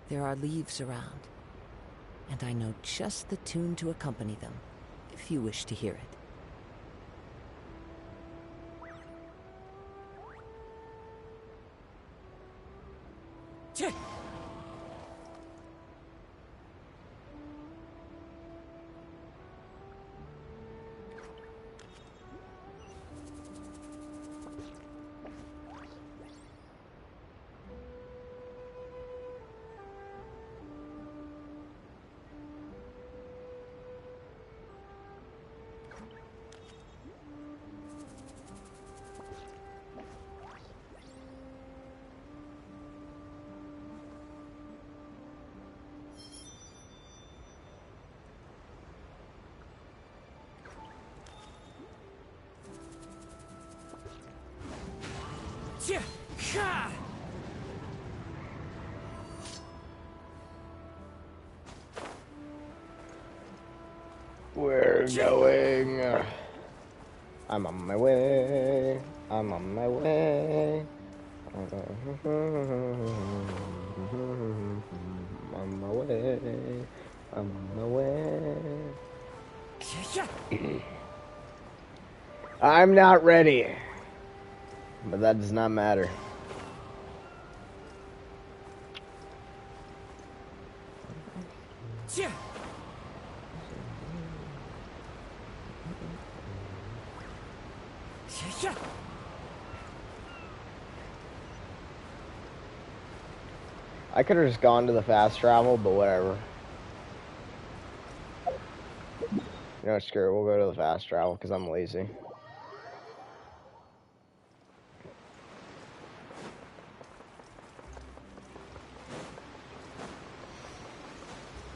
There are leaves around, and I know just the tune to accompany them, if you wish to hear it. We're going. I'm on my way. I'm on my way. I'm on my way. I'm on my way. I'm not ready. But that does not matter. I could have just gone to the fast travel, but whatever. You know, screw it, we'll go to the fast travel because I'm lazy.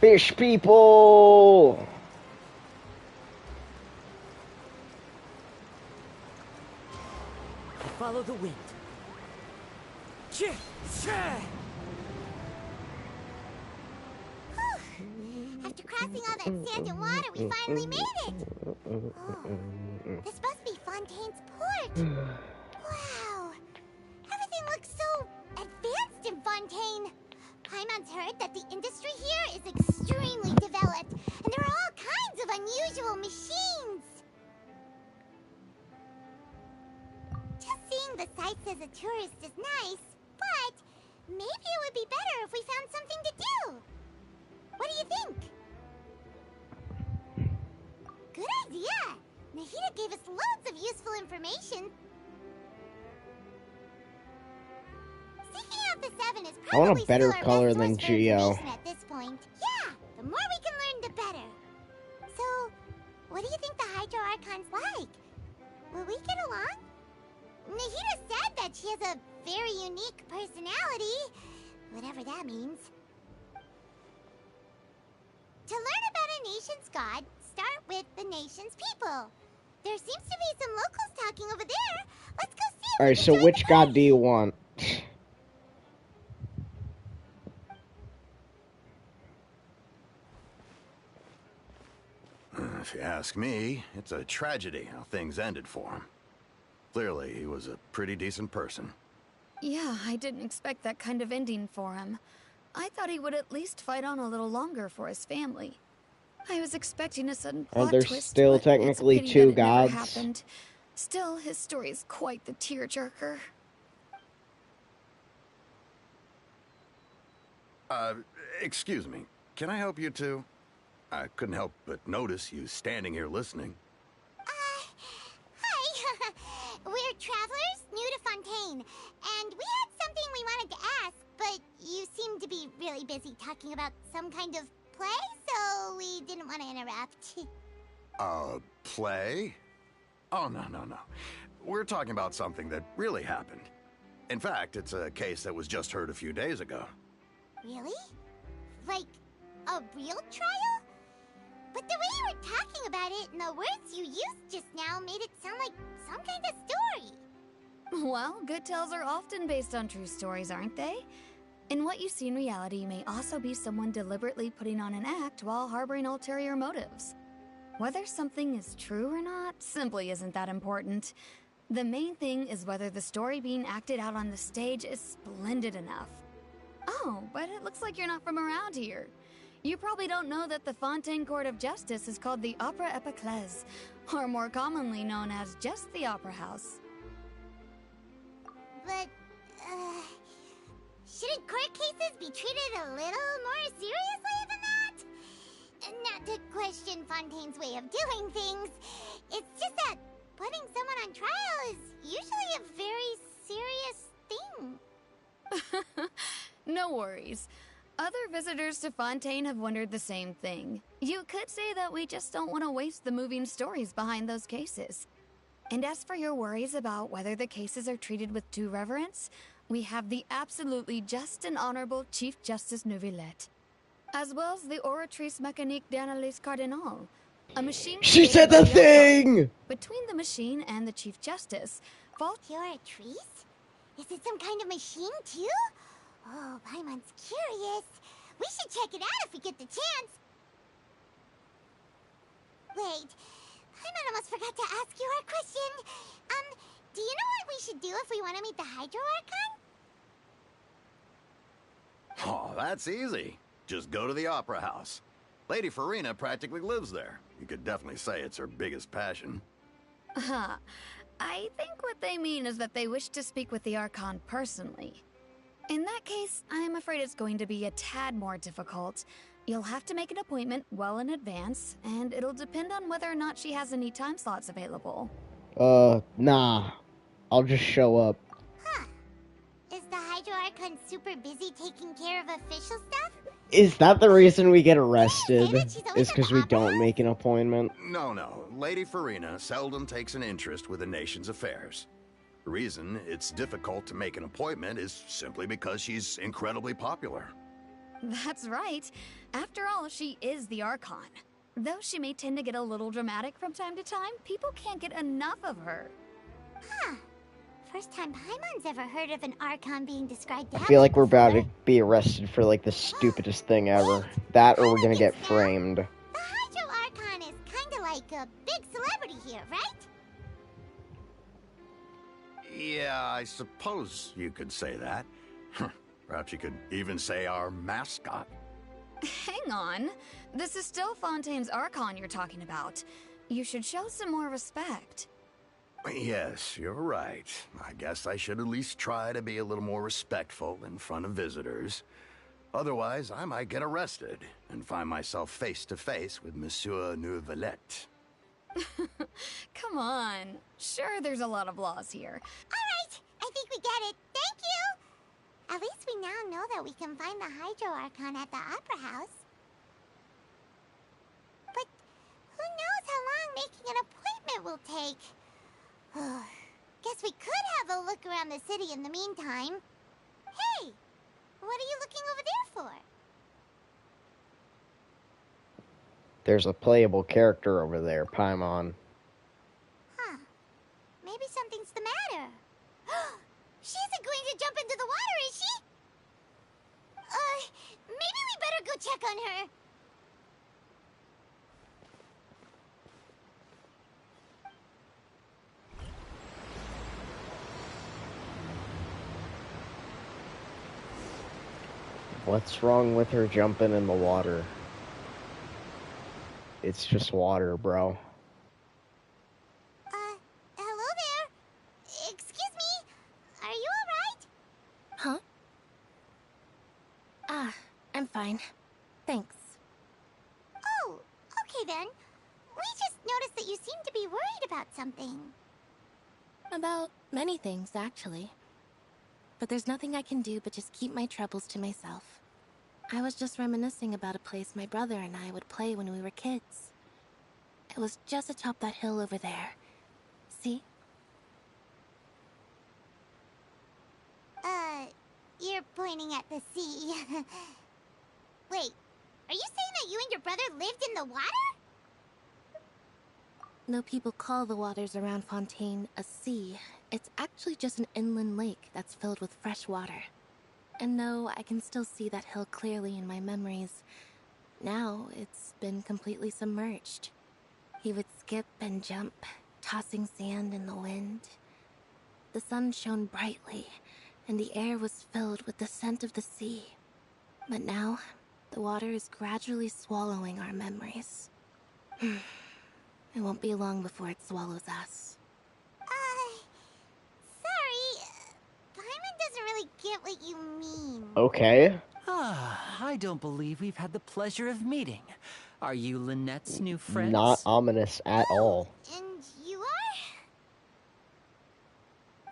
Fish people! Follow the wind. After crossing all that sand and water, we finally made it! Oh, this must be Fontaine's port! Wow! Everything looks so advanced in Fontaine! Paimon's heard that the industry here is extremely developed, and there are all kinds of unusual machines! Just seeing the sights as a tourist is nice, but maybe it would be better if we found something to do! What do you think? Good idea! Nahida gave us loads of useful information. Seeking out the Seven is probably I want a better still our color best than source for Geo. information at this point. Yeah, the more we can learn, the better. So, what do you think the Hydro Archon's like? Will we get along? Nahida said that she has a very unique personality, whatever that means. To learn about a nation's god, start with the nation's people. There seems to be some locals talking over there. Let's go see. Alright, so which god do you want? If you ask me, it's a tragedy how things ended for him. Clearly, he was a pretty decent person. Yeah, I didn't expect that kind of ending for him. I thought he would at least fight on a little longer for his family. I was expecting a sudden plot There's twist, still but technically it's a pity two that it never gods. happened. Still, his story is quite the tearjerker. Excuse me. Can I help you two? I couldn't help but notice you standing here listening. Hi. We're travelers new to Fontaine, and we had something we wanted to ask, but you seem to be really busy talking about some kind of play, so we didn't want to interrupt. Play? Oh, no. We're talking about something that really happened. In fact, it's a case that was just heard a few days ago. Really? Like, a real trial? But the way you were talking about it and the words you used just now made it sound like some kind of story. Well, good tales are often based on true stories, aren't they? And what you see in reality may also be someone deliberately putting on an act while harboring ulterior motives. Whether something is true or not simply isn't that important. The main thing is whether the story being acted out on the stage is splendid enough. Oh, but it looks like you're not from around here. You probably don't know that the Fontaine Court of Justice is called the Opera Epiclese, or more commonly known as just the Opera House. But, shouldn't court cases be treated a little more seriously than that? Not to question Fontaine's way of doing things. It's just that putting someone on trial is usually a very serious thing. No worries. Other visitors to Fontaine have wondered the same thing. You could say that we just don't want to waste the moving stories behind those cases. And as for your worries about whether the cases are treated with due reverence, we have the absolutely just and honorable Chief Justice Neuvillette, as well as the Oratrice Mécanique d'Analyse Cardinal, a machine. She said the thing! Between the machine and the Chief Justice, Oratrice? Is it some kind of machine, too? Oh, Paimon's curious. We should check it out if we get the chance. Wait, Paimon almost forgot to ask you our question. Do you know what we should do if we want to meet the Hydro Archon? Oh, that's easy. Just go to the Opera House. Lady Farina practically lives there. You could definitely say it's her biggest passion. Huh. I think what they mean is that they wish to speak with the Archon personally. In that case, I'm afraid it's going to be a tad more difficult. You'll have to make an appointment well in advance, and it'll depend on whether or not she has any time slots available. Nah. I'll just show up. Huh. Is the Hydro Archon super busy taking care of official stuff? Is that the reason we get arrested? that she's always Is at because the we opera? don't make an appointment? No. Lady Farina seldom takes an interest with the nation's affairs. The reason it's difficult to make an appointment is simply because she's incredibly popular. That's right. After all, she is the Archon. Though she may tend to get a little dramatic from time to time, people can't get enough of her. Huh. First time Paimon's ever heard of an Archon being described I that feel way like we're about to before. be arrested for like the stupidest thing ever. That or we're gonna get framed. The Hydro Archon is kinda like a big celebrity here, right? Yeah, I suppose you could say that. Perhaps you could even say our mascot. Hang on. This is still Fontaine's Archon you're talking about. You should show some more respect. Yes, you're right. I guess I should at least try to be a little more respectful in front of visitors. Otherwise, I might get arrested and find myself face to face with Monsieur Neuvillette. Come on. Sure, there's a lot of laws here. Alright, I think we get it. Thank you! At least we now know that we can find the Hydro Archon at the Opera House. But who knows how long making an appointment will take? Guess we could have a look around the city in the meantime. Hey! What are you looking over there for? There's a playable character over there, Paimon. Huh. Maybe something's the matter. She isn't going to jump into the water, is she? Maybe we better go check on her. What's wrong with her jumping in the water? It's just water, bro. Hello there. Excuse me. Are you alright? Huh? I'm fine. Thanks. Oh, okay then. We just noticed that you seem to be worried about something. About many things, actually. But there's nothing I can do but just keep my troubles to myself. I was just reminiscing about a place my brother and I would play when we were kids. It was just atop that hill over there. See? You're pointing at the sea. Wait, are you saying that you and your brother lived in the water? No people call the waters around Fontaine a sea. It's actually just an inland lake that's filled with fresh water. And no, I can still see that hill clearly in my memories. Now, it's been completely submerged. He would skip and jump, tossing sand in the wind. The sun shone brightly, and the air was filled with the scent of the sea. But now, the water is gradually swallowing our memories. It won't be long before it swallows us. Sorry. Paimon doesn't really get what you mean. Okay. I don't believe we've had the pleasure of meeting. Are you Lynette's new friends? Not ominous at all. And you are?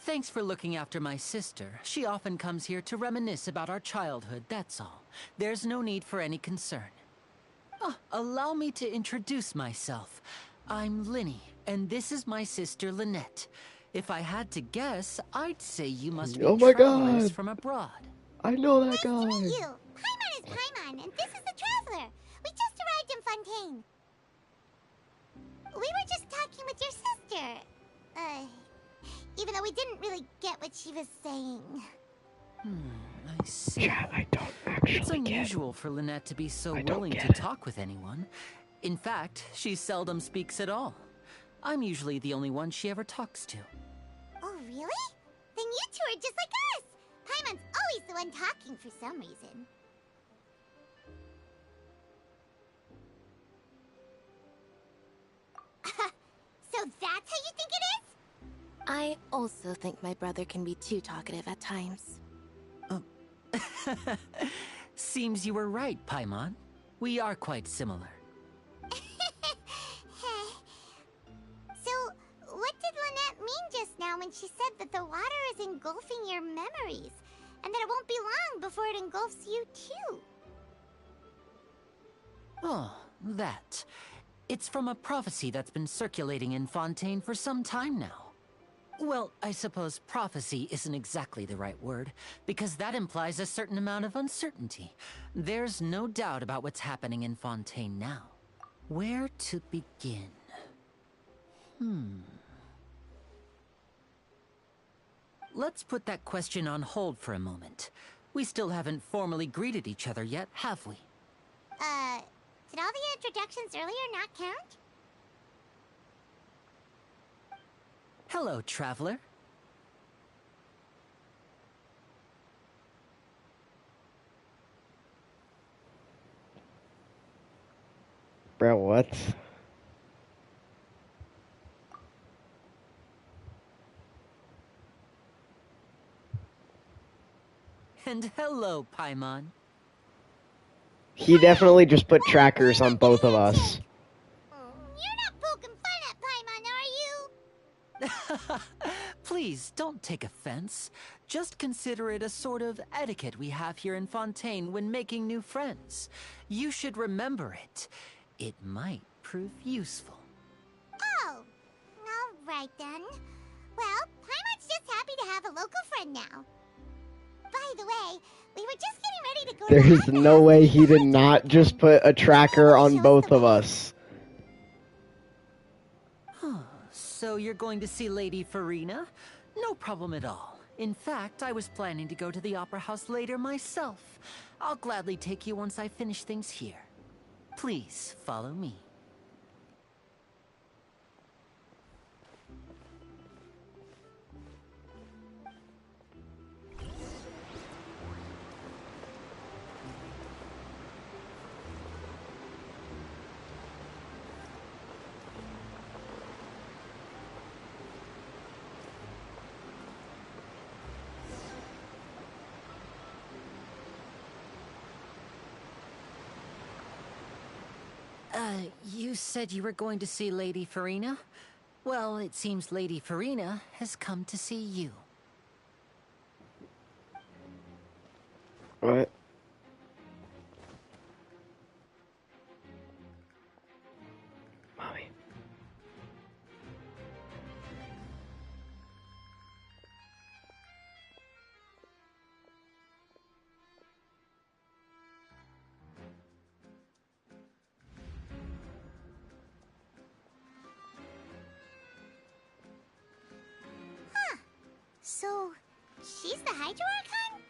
Thanks for looking after my sister. She often comes here to reminisce about our childhood, that's all. There's no need for any concern. Allow me to introduce myself. I'm Lyney, and this is my sister Lynette. If I had to guess, I'd say you must be travelers from abroad. I know that Nice guy. to meet you. Paimon is Paimon, and this is the Traveler. We just arrived in Fontaine. We were just talking with your sister. Even though we didn't really get what she was saying. I see. Yeah, I don't actually It's unusual for Lynette to be so willing to talk with anyone. In fact, she seldom speaks at all. I'm usually the only one she ever talks to. Oh, really? Then you two are just like us. Paimon's always the one talking for some reason. So that's how you think it is? I also think my brother can be too talkative at times. Seems you were right, Paimon. We are quite similar. So, what did Lynette mean just now when she said that the water is engulfing your memories? And that it won't be long before it engulfs you too? Oh, that. It's from a prophecy that's been circulating in Fontaine for some time now. Well, I suppose prophecy isn't exactly the right word, because that implies a certain amount of uncertainty. There's no doubt about what's happening in Fontaine now. Where to begin? Let's put that question on hold for a moment. We still haven't formally greeted each other yet, have we? Did all the introductions earlier not count? Hello, Traveler. Bro, what? And hello, Paimon. He definitely just put trackers on both of us. You're not poking fun at Paimon, are you? Please, don't take offense. Just consider it a sort of etiquette we have here in Fontaine when making new friends. You should remember it. It might prove useful. Oh, alright then. Well, Paimon's just happy to have a local friend now. By the way, we were just getting ready to go to There's the no way he did not just put a tracker on both of us. So you're going to see Lady Farina? No problem at all. In fact, I was planning to go to the Opera House later myself. I'll gladly take you once I finish things here. Please, follow me. You said you were going to see Lady Farina? Well, it seems Lady Farina has come to see you. What? Mommy. So, she's the Hydro Archon?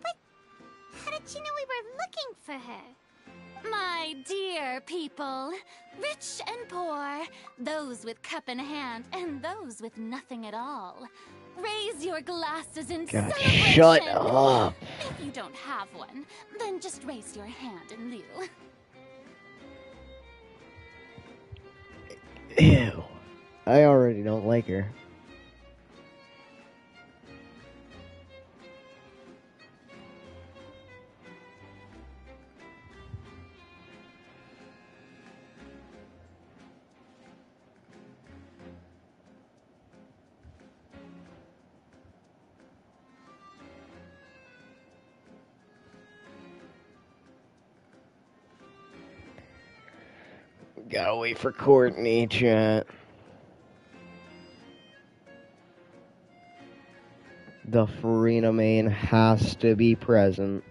But how did she know we were looking for her? My dear people, rich and poor, those with cup in hand and those with nothing at all. Raise your glasses in God, celebration. shut up. If you don't have one, then just raise your hand in lieu. Ew. I already don't like her. Gotta wait for Courtney, chat. The Farina main has to be present.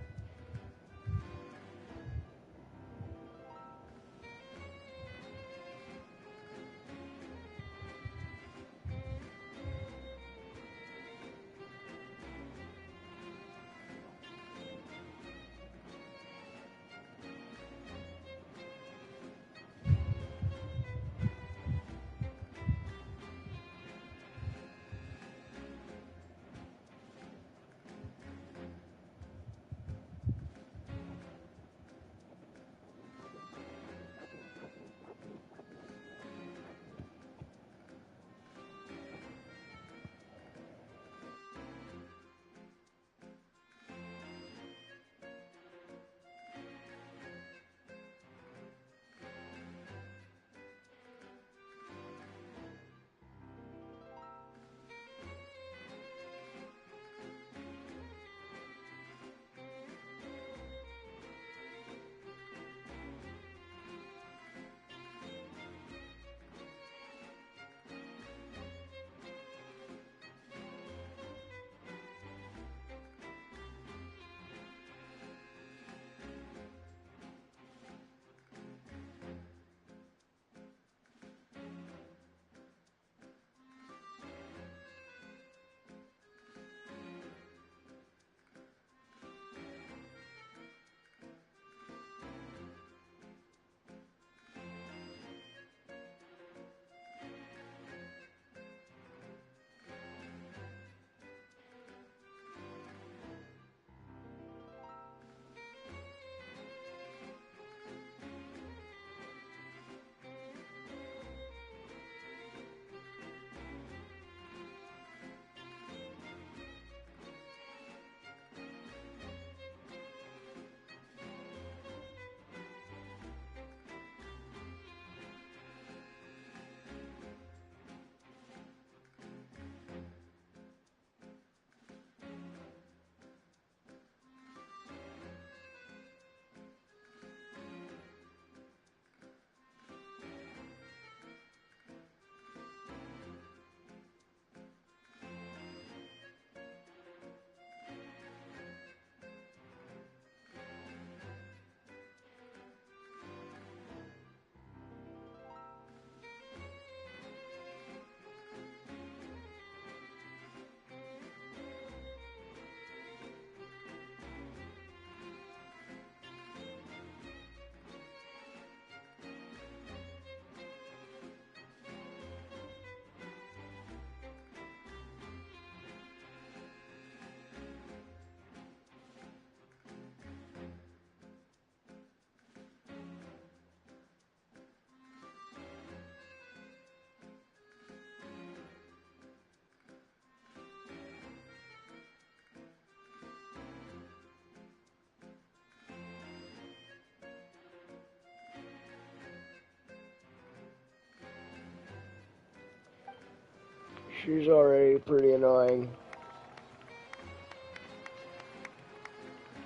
She's already pretty annoying.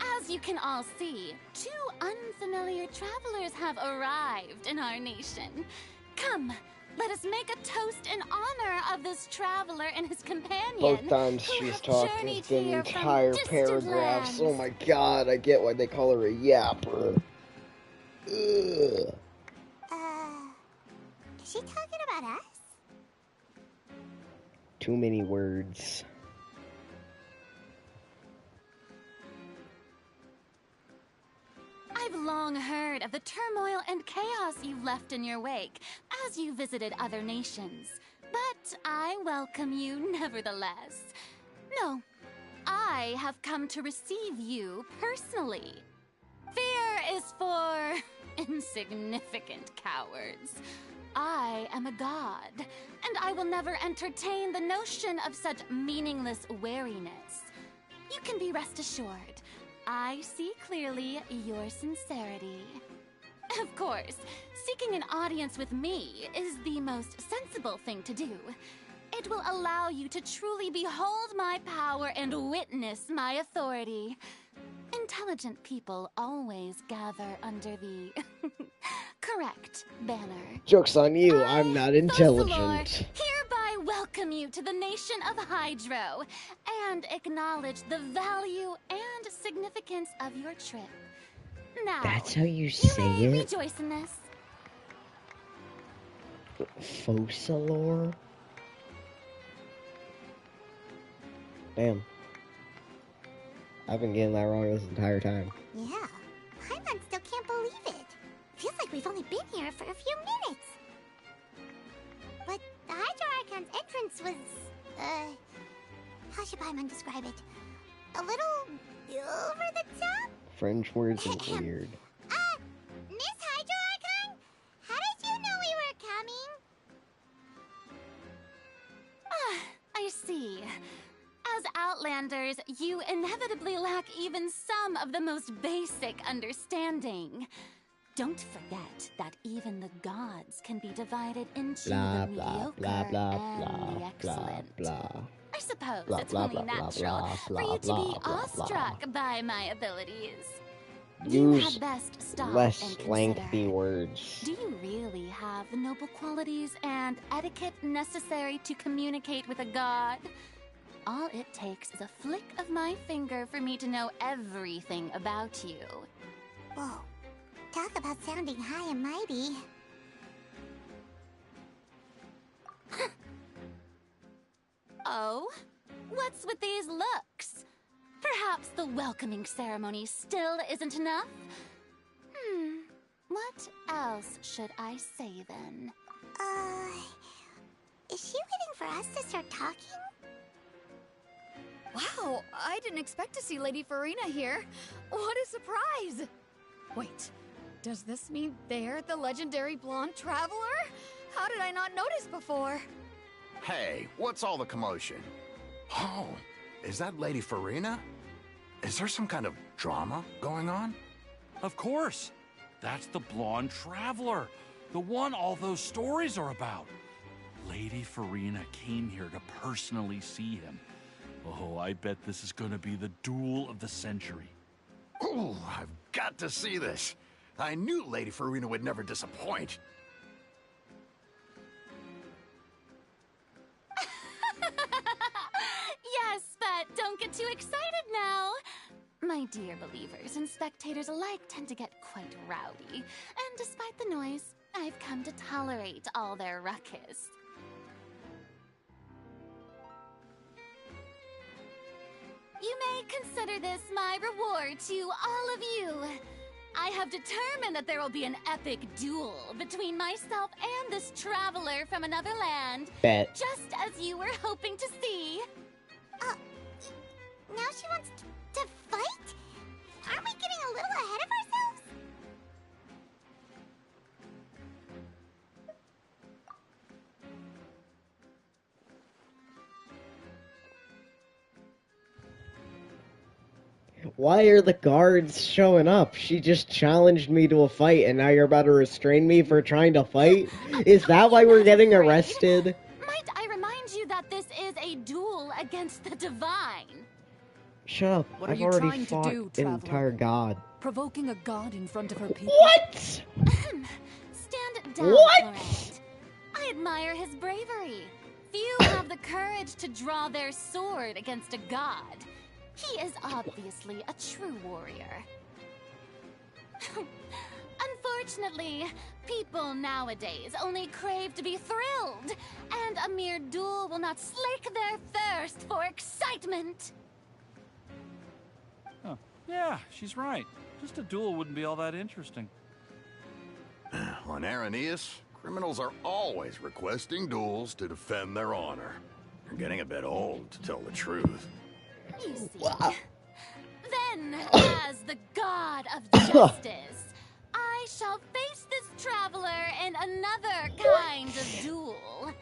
As you can all see, two unfamiliar travelers have arrived in our nation. Come, let us make a toast in honor of this traveler and his companion. Both times who she's have talked journeyed has been here from entire distant paragraphs. Oh lands. my god, I get why they call her a yapper. Ugh. Is she talking about us? Too many words. I've long heard of the turmoil and chaos you've left in your wake as you visited other nations. But I welcome you nevertheless. No, I have come to receive you personally. Fear is for insignificant cowards. I am a god, and I will never entertain the notion of such meaningless wariness. You can be rest assured, I see clearly your sincerity. Of course, seeking an audience with me is the most sensible thing to do. It will allow you to truly behold my power and witness my authority. Intelligent people always gather under the correct banner. Joke's on you, I'm not intelligent. Focalor, hereby welcome you to the nation of Hydro and acknowledge the value and significance of your trip. Now, That's how you say you may it? rejoice in this. Focalor? Damn. I've been getting that wrong this entire time. Yeah, Paimon still can't believe it. Feels like we've only been here for a few minutes. But the Hydro Archon's entrance was, how should Paimon describe it? A little over the top? French words are weird. Miss Hydro Archon? How did you know we were coming? I see. As Outlanders, you inevitably lack even some of the most basic understanding. Don't forget that even the gods can be divided into Blah, the blah, mediocre blah, blah, and blah, the blah, excellent. blah. I suppose Blah, it's blah, only blah, blah, natural blah, for blah, you to blah, be blah, blah. awestruck by my abilities. You Use had best stop less and lengthy consider. words. Do you really have the noble qualities and etiquette necessary to communicate with a god? All it takes is a flick of my finger for me to know everything about you. Whoa, talk about sounding high and mighty. Oh? What's with these looks? Perhaps the welcoming ceremony still isn't enough? What else should I say then? Is she waiting for us to start talking? Wow, I didn't expect to see Lady Farina here. What a surprise! Wait, does this mean they're the legendary blonde traveler? How did I not notice before? Hey, what's all the commotion? Oh, is that Lady Farina? Is there some kind of drama going on? Of course. That's the blonde traveler. The one all those stories are about. Lady Farina came here to personally see him. Oh, I bet this is gonna be the duel of the century. Ooh, I've got to see this. I knew Lady Farina would never disappoint. Yes, but don't get too excited now. My dear believers and spectators alike tend to get quite rowdy, and despite the noise, I've come to tolerate all their ruckus. You may consider this my reward to all of you. I have determined that there will be an epic duel between myself and this traveler from another land. Bet. Just as you were hoping to see. Now she wants to fight? Aren't we getting a little ahead of ourselves? Why are the guards showing up? She just challenged me to a fight and now you're about to restrain me for trying to fight? Is that why we're getting arrested? Might I remind you that this is a duel against the divine? Shut up. What are I've you already trying to fought do, an traveler? entire god. Provoking a god in front of her people. What? Stand down, What? Florent. I admire his bravery. Few have the courage to draw their sword against a god. He is obviously a true warrior. Unfortunately, people nowadays only crave to be thrilled, and a mere duel will not slake their thirst for excitement. Huh. Yeah, she's right. Just a duel wouldn't be all that interesting. When Irenaeus, Criminals are always requesting duels to defend their honor. You're getting a bit old, to tell the truth. You see. Then, as the god of justice, I shall face this traveler in another kind of duel.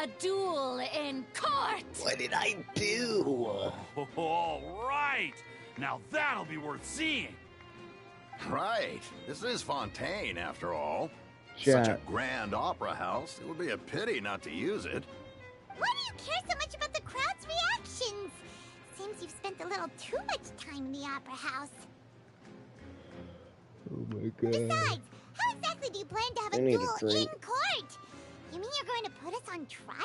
A duel in court! What did I do? All right! Now that'll be worth seeing! Right. This is Fontaine, after all. Chat. Such a grand opera house. It would be a pity not to use it. Why do you care so much about the crowd's reactions? Seems you've spent a little too much time in the opera house. Oh my god. Besides, how exactly do you plan to have I a need a duel in drink. court? You mean you're going to put us on trial?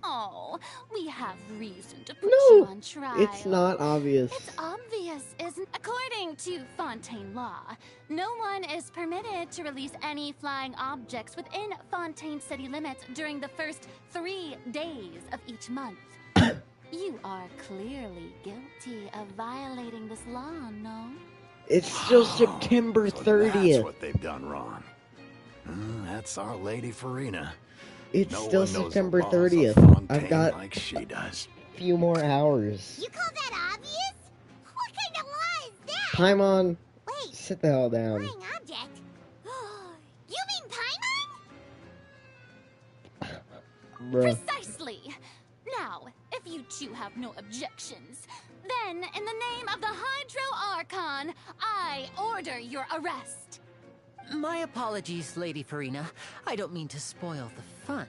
Oh, we have reason to put you on trial. It's not obvious. It's obvious, isn't? According to Fontaine law, no one is permitted to release any flying objects within Fontaine city limits during the first 3 days of each month. You are clearly guilty of violating this law, no? It's still September So 30th. that's what they've done wrong. That's our Lady Farina. It's No still one knows the September laws of 30th. Fontaine I've got like she does. a few more hours. You call that obvious? What kind of law is that? Paimon, Wait, sit the hell down. flying object? You mean Paimon? Bruh. Precisely! Now, if you two have no objections, then in the name of the Hydro Archon, I order your arrest. My apologies, Lady Farina. I don't mean to spoil the fun,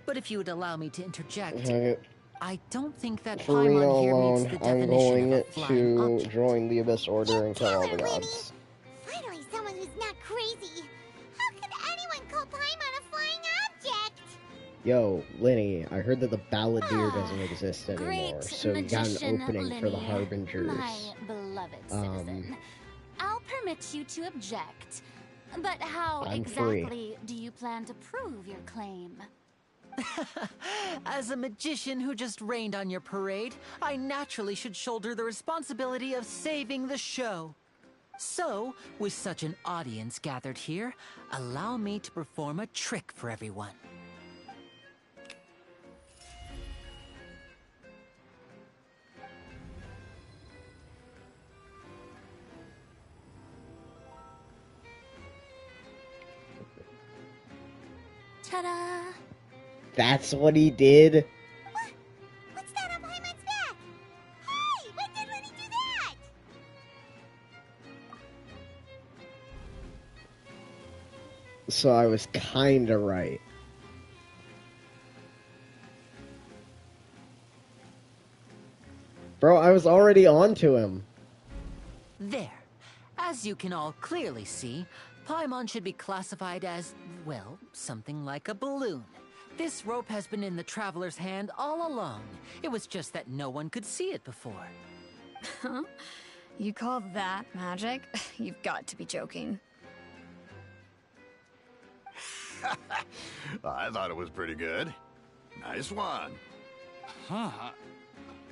but if you would allow me to interject, Okay. I don't think that Farina Paimon here meets alone, the I'm definition going of a flying to object. join the Abyss Order and kill all the Killer, Winnie. gods. Finally, someone who's not crazy. How could anyone call Paimon a flying object? Yo, Linny, I heard that the Balladeer doesn't exist anymore, Great so you got an magician, opening for the Linny, Harbingers. my beloved citizen. I'll permit you to object. But how I'm free. exactly do you plan to prove your claim? As a magician who just rained on your parade, I naturally should shoulder the responsibility of saving the show. So, with such an audience gathered here, allow me to perform a trick for everyone. Ta-da! That's what he did? What's that on Paimon's back? Hey, when did Winnie do that? So I was kinda right. Bro, I was already on to him. There. As you can all clearly see, Paimon should be classified as, well, something like a balloon. This rope has been in the Traveler's hand all along. It was just that no one could see it before. Huh? You call that magic? You've got to be joking. I thought it was pretty good. Nice one. Huh.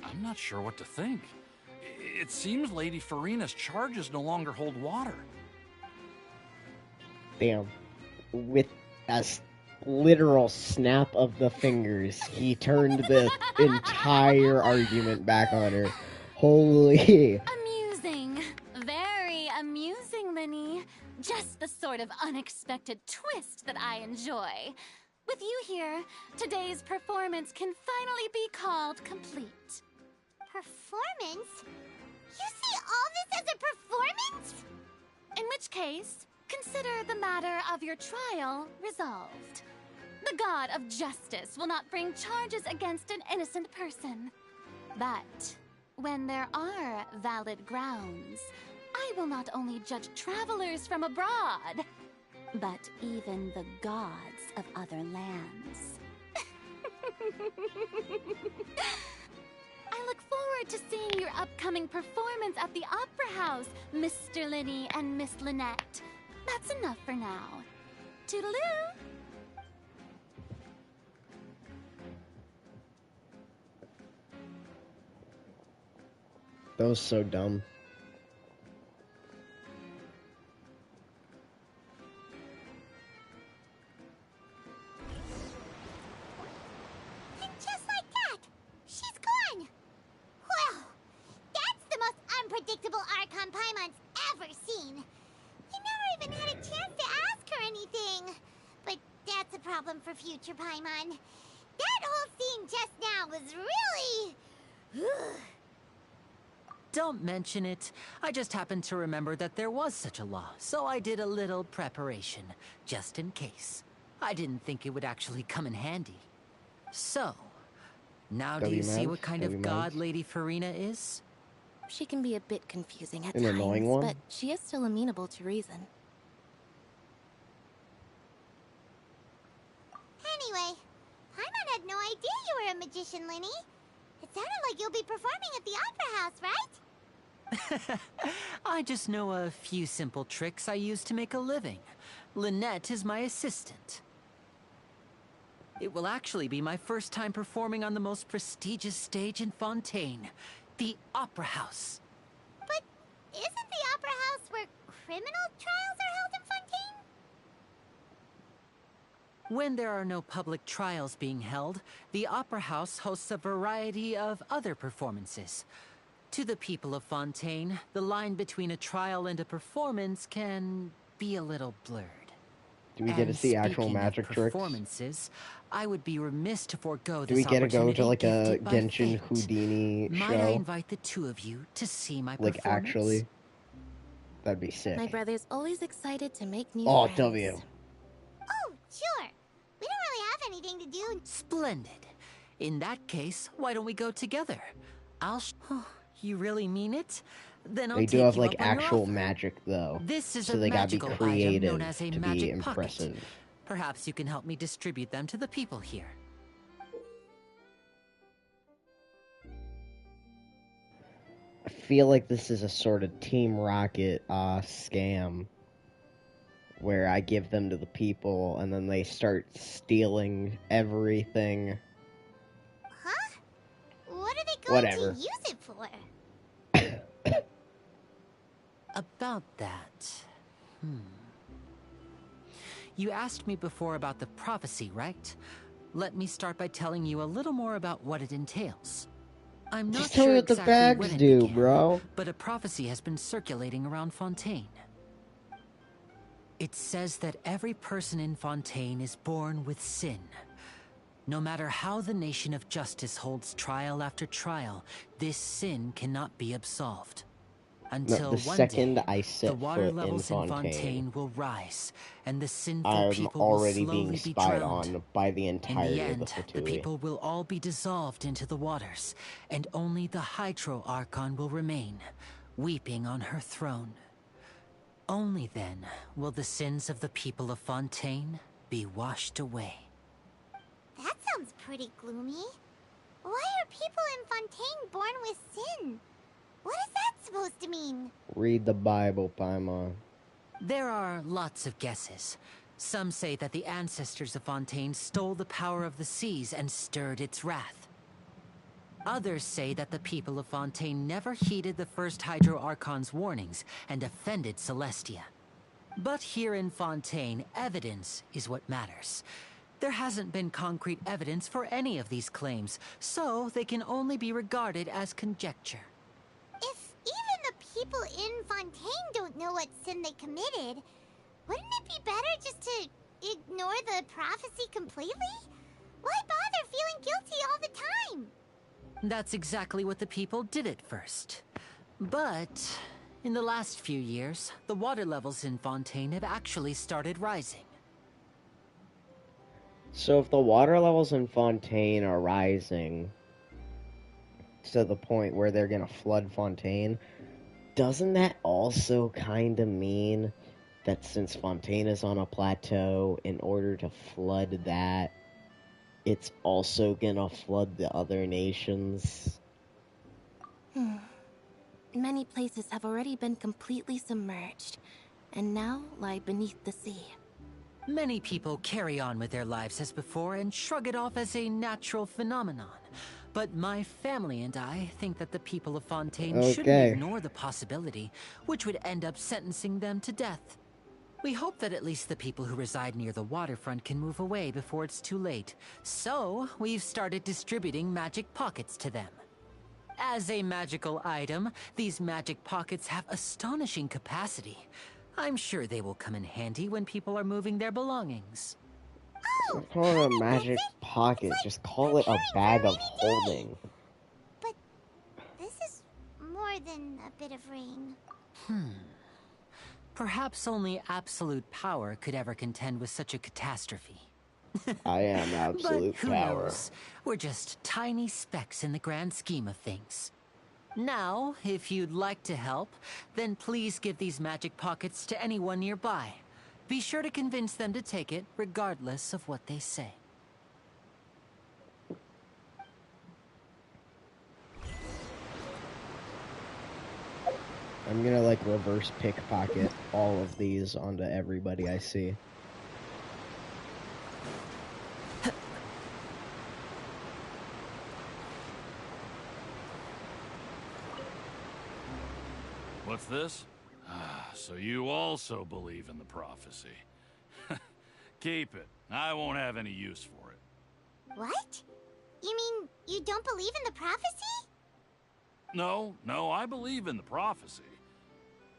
I'm not sure what to think. It seems Lady Farina's charges no longer hold water. Damn. With a literal snap of the fingers, he turned the entire argument back on her. Holy. Amusing. Very amusing, Linny. Just the sort of unexpected twist that I enjoy. With you here, today's performance can finally be called complete. Performance? You see all this as a performance? In which case, consider the matter of your trial resolved. The god of justice will not bring charges against an innocent person. But when there are valid grounds, I will not only judge travelers from abroad, but even the gods of other lands. I look forward to seeing your upcoming performance at the Opera House, Mr. Linny and Miss Lynette. That's enough for now. Toodaloo! That was so dumb. Archon Paimon's ever seen. We never even had a chance to ask her anything. But that's a problem for future Paimon. That whole scene just now was really... Don't mention it. I just happened to remember that there was such a law, so I did a little preparation, just in case. I didn't think it would actually come in handy. So, now do you see what kind of god Lady Farina is? She can be a bit confusing at An times, annoying one? but she is still amenable to reason. Anyway, Paimon had no idea you were a magician, Linny. It sounded like you'll be performing at the Opera House, right? I just know a few simple tricks I use to make a living. Lynette is my assistant. It will actually be my first time performing on the most prestigious stage in Fontaine, the Opera House. But isn't the Opera House where criminal trials are held in Fontaine? When there are no public trials being held, the Opera House hosts a variety of other performances. To the people of Fontaine, the line between a trial and a performance can be a little blurred. Do we get to see actual Speaking of magic tricks? performances, I would be remiss to forego Do this we get to go opportunity to like a gifted by Genshin fate. Houdini Might I show? invite the two of you to see my Like performance? actually? That'd be sick. My brother's always excited to make new Oh, friends. W. Oh, sure. We don't really have anything to do. Splendid. In that case, why don't we go together? You really mean it? Then I'll They do take have you like up on your actual offer. magic though. This is So a they gotta be magical item creative known as a to be magic pocket. impressive. Perhaps you can help me distribute them to the people here. I feel like this is a sort of Team Rocket scam where I give them to the people and then they start stealing everything. Huh? What are they going Whatever. to use it for? About that. You asked me before about the prophecy, right? Let me start by telling you a little more about what it entails. I'm not Just tell me sure what the exactly bags when it do, began, bro. but a prophecy has been circulating around Fontaine. It says that every person in Fontaine is born with sin. No matter how the Nation of Justice holds trial after trial, this sin cannot be absolved. Until the one second day, I the set water foot levels in in Fontaine, Fontaine will rise, and the sinful I'm people already will slowly being be spied drowned. on by the In entirety the end, of the the Fatui. people will all be dissolved into the waters, and only the Hydro Archon will remain, weeping on her throne. Only then will the sins of the people of Fontaine be washed away. That sounds pretty gloomy. Why are people in Fontaine born with sin? What is that supposed to mean? Read the Bible, Paimon. There are lots of guesses. Some say that the ancestors of Fontaine stole the power of the seas and stirred its wrath. Others say that the people of Fontaine never heeded the first Hydro Archon's warnings and offended Celestia. But here in Fontaine, evidence is what matters. There hasn't been concrete evidence for any of these claims, so they can only be regarded as conjecture. If even the people in Fontaine don't know what sin they committed, wouldn't it be better just to ignore the prophecy completely? Why bother feeling guilty all the time? That's exactly what the people did at first. But in the last few years, the water levels in Fontaine have actually started rising. So if the water levels in Fontaine are rising to the point where they're gonna flood Fontaine, doesn't that also kind of mean that since Fontaine is on a plateau, in order to flood that, it's also gonna flood the other nations? Many places have already been completely submerged, and now lie beneath the sea. Many people carry on with their lives as before and shrug it off as a natural phenomenon. But my family and I think that the people of Fontaine shouldn't ignore the possibility, which would end up sentencing them to death. We hope that at least the people who reside near the waterfront can move away before it's too late. So, we've started distributing magic pockets to them. As a magical item, these magic pockets have astonishing capacity. I'm sure they will come in handy when people are moving their belongings. Don't call it a magic pocket, just call it a bag of holding. But this is more than a bit of rain. Perhaps only absolute power could ever contend with such a catastrophe. I am absolute But who power. knows? We're just tiny specks in the grand scheme of things. Now, if you'd like to help, then please give these magic pockets to anyone nearby. Be sure to convince them to take it, regardless of what they say. I'm gonna like reverse pickpocket all of these onto everybody I see. What's this? So you also believe in the prophecy. Keep it. I won't have any use for it. What? You mean you don't believe in the prophecy? No, I believe in the prophecy.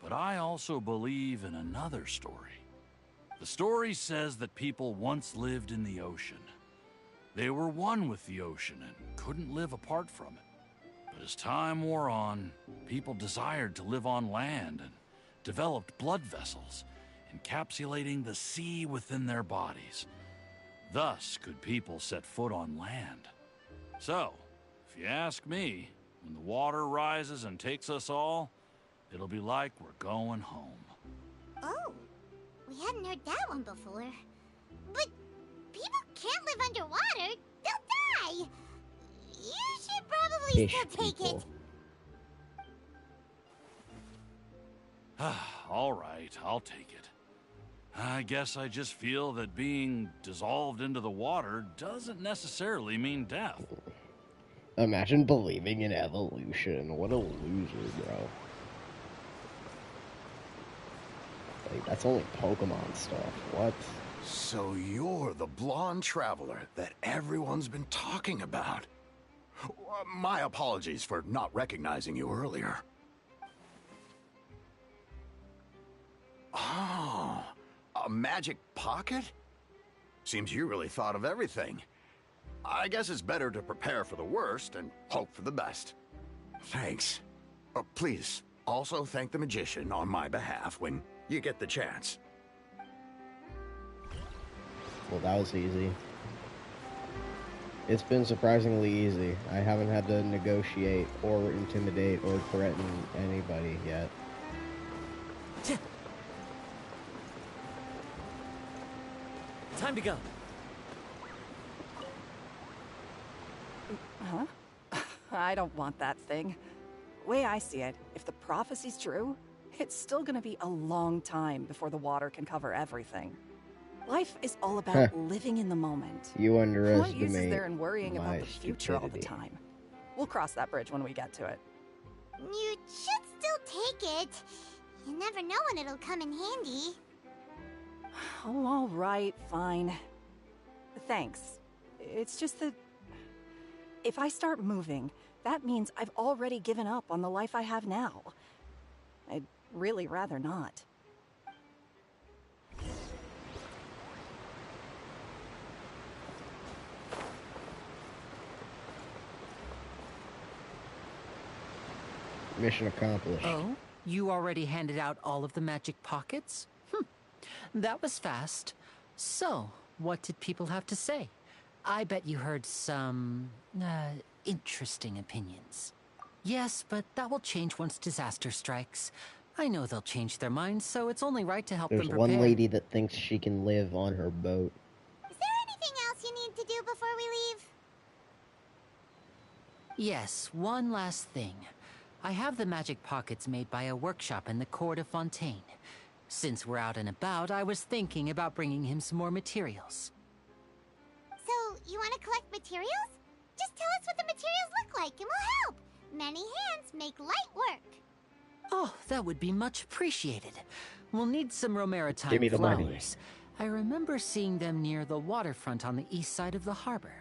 But I also believe in another story. The story says that people once lived in the ocean. They were one with the ocean and couldn't live apart from it. But as time wore on, people desired to live on land and developed blood vessels, encapsulating the sea within their bodies. Thus could people set foot on land. So, if you ask me, when the water rises and takes us all, it'll be like we're going home. Oh, we hadn't heard that one before. But people can't live underwater. They'll die. You should probably Fish still take people. it. All right, I'll take it. I guess I just feel that being dissolved into the water doesn't necessarily mean death. Imagine believing in evolution. What a loser, bro. Like, that's only Pokemon stuff. What? So you're the blonde traveler that everyone's been talking about. My apologies for not recognizing you earlier. Oh, a magic pocket? Seems you really thought of everything. I guess it's better to prepare for the worst and hope for the best. Thanks. Please, also thank the magician on my behalf when you get the chance. Well, that was easy. It's been surprisingly easy. I haven't had to negotiate or intimidate or threaten anybody yet. Time to go. Huh? I don't want that thing. Way I see it, if the prophecy's true, it's still gonna be a long time before the water can cover everything. Life is all about living in the moment. You What use is underestimate there in worrying my about the future all the stupidity. time? We'll cross that bridge when we get to it. You should still take it. You never know when it'll come in handy. Oh, all right, fine. Thanks. It's just that if I start moving, that means I've already given up on the life I have now. I'd really rather not. Mission accomplished. Oh? You already handed out all of the magic pockets? That was fast. So, what did people have to say? I bet you heard some, interesting opinions. Yes, but that will change once disaster strikes. I know they'll change their minds, so it's only right to help There's them prepare. one lady that thinks she can live on her boat. Is there anything else you need to do before we leave? Yes, one last thing. I have the magic pockets made by a workshop in the court of Fontaine. Since we're out and about, I was thinking about bringing him some more materials. So, you want to collect materials? Just tell us what the materials look like and we'll help. Many hands make light work. Oh, that would be much appreciated. We'll need some Romaritime Give me the money. flowers. I remember seeing them near the waterfront on the east side of the harbor.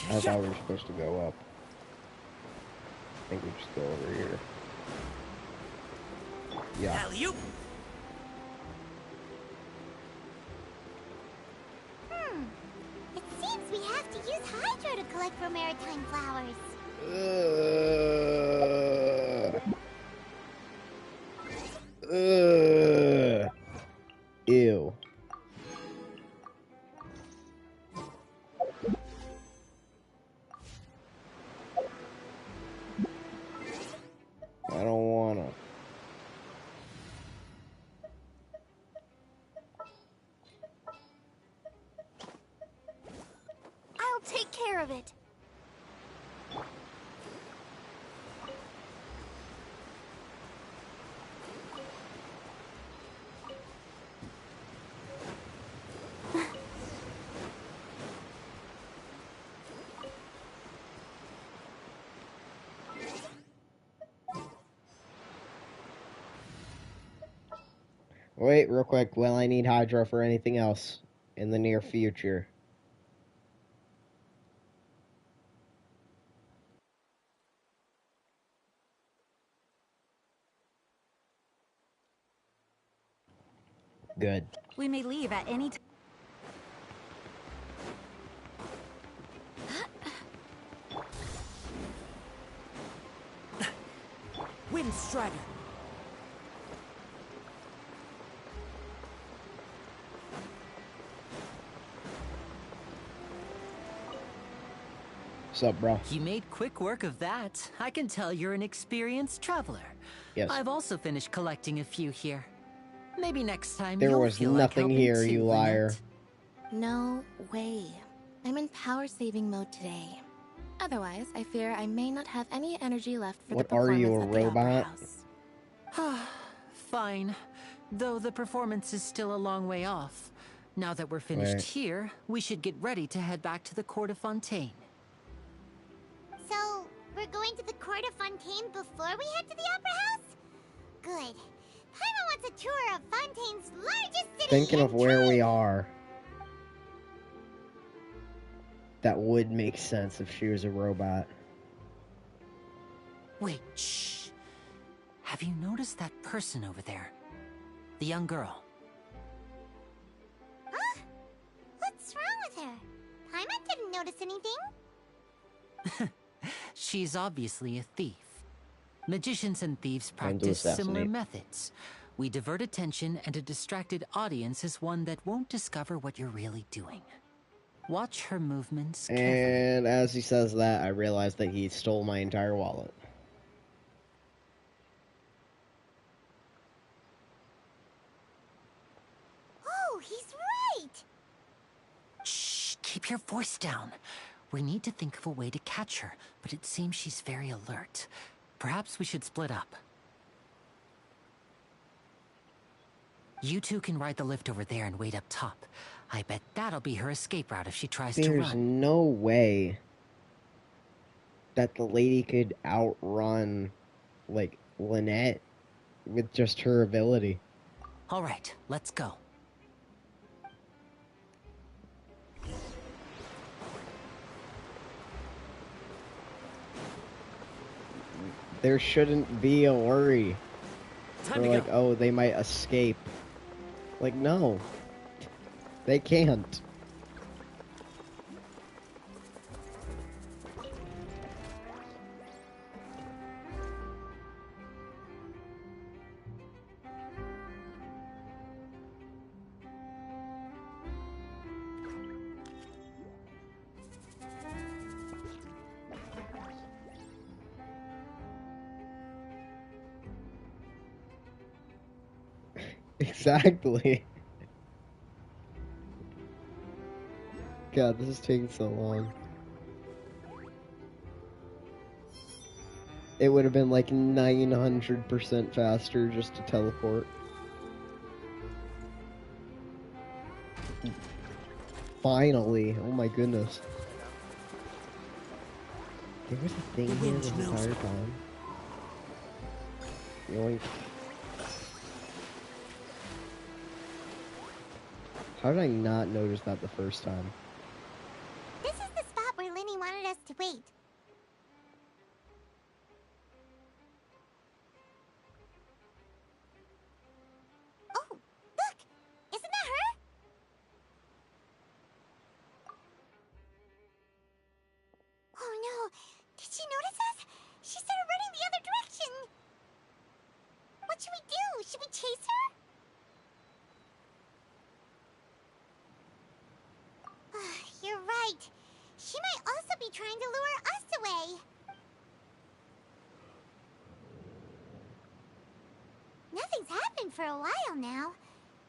I thought we were supposed to go up. I think we just go over here. Yeah. It seems we have to use Hydro to collect for maritime flowers. Ew. I don't wanna. I'll take care of it. Wait, real quick. Will I need Hydro for anything else in the near future? Good. We may leave at any time. Windstrider! What's up, bro? You made quick work of that. I can tell you're an experienced traveler. Yes. I've also finished collecting a few here. Maybe next time There you'll was feel nothing like here, helping you too, liar. Lynette. No way. I'm in power saving mode today. Otherwise, I fear I may not have any energy left for What the are performance you, a at the Opera robot? House. Fine. Though the performance is still a long way off. Now that we're finished Right. here, we should get ready to head back to the Court of Fontaine. So, we're going to the Court of Fontaine before we head to the Opera House? Good. Paimon wants a tour of Fontaine's largest city. Thinking of and where try- we are. That would make sense if she was a robot. Wait, shh. Have you noticed that person over there? The young girl. Huh? What's wrong with her? Paimon didn't notice anything. She's obviously a thief. Magicians and thieves Time to practice similar assassinate. methods. We divert attention, and a distracted audience is one that won't discover what you're really doing. Watch her movements carefully. And as he says that, I realize that he stole my entire wallet. Oh, he's right! Shh, keep your voice down. We need to think of a way to catch her, but it seems she's very alert. Perhaps we should split up. You two can ride the lift over there and wait up top. I bet that'll be her escape route if she tries to There's run. no way that the lady could outrun, like, Lynette with just her ability. All right, let's go. There shouldn't be a worry. Time Or to like, go. oh, they might escape. Like, no. They can't. Exactly. God, this is taking so long. It would have been like 900% faster just to teleport. Finally. Oh my goodness. There was a thing here this entire time. Yoink. How did I not notice that the first time? This is the spot where Linny wanted wait. Oh, look! Isn't that her? Oh no! Did she notice us? She started running the other direction! What should we do? Should we chase her? You're right. She might also be trying to lure us away. Nothing's happened for a while now.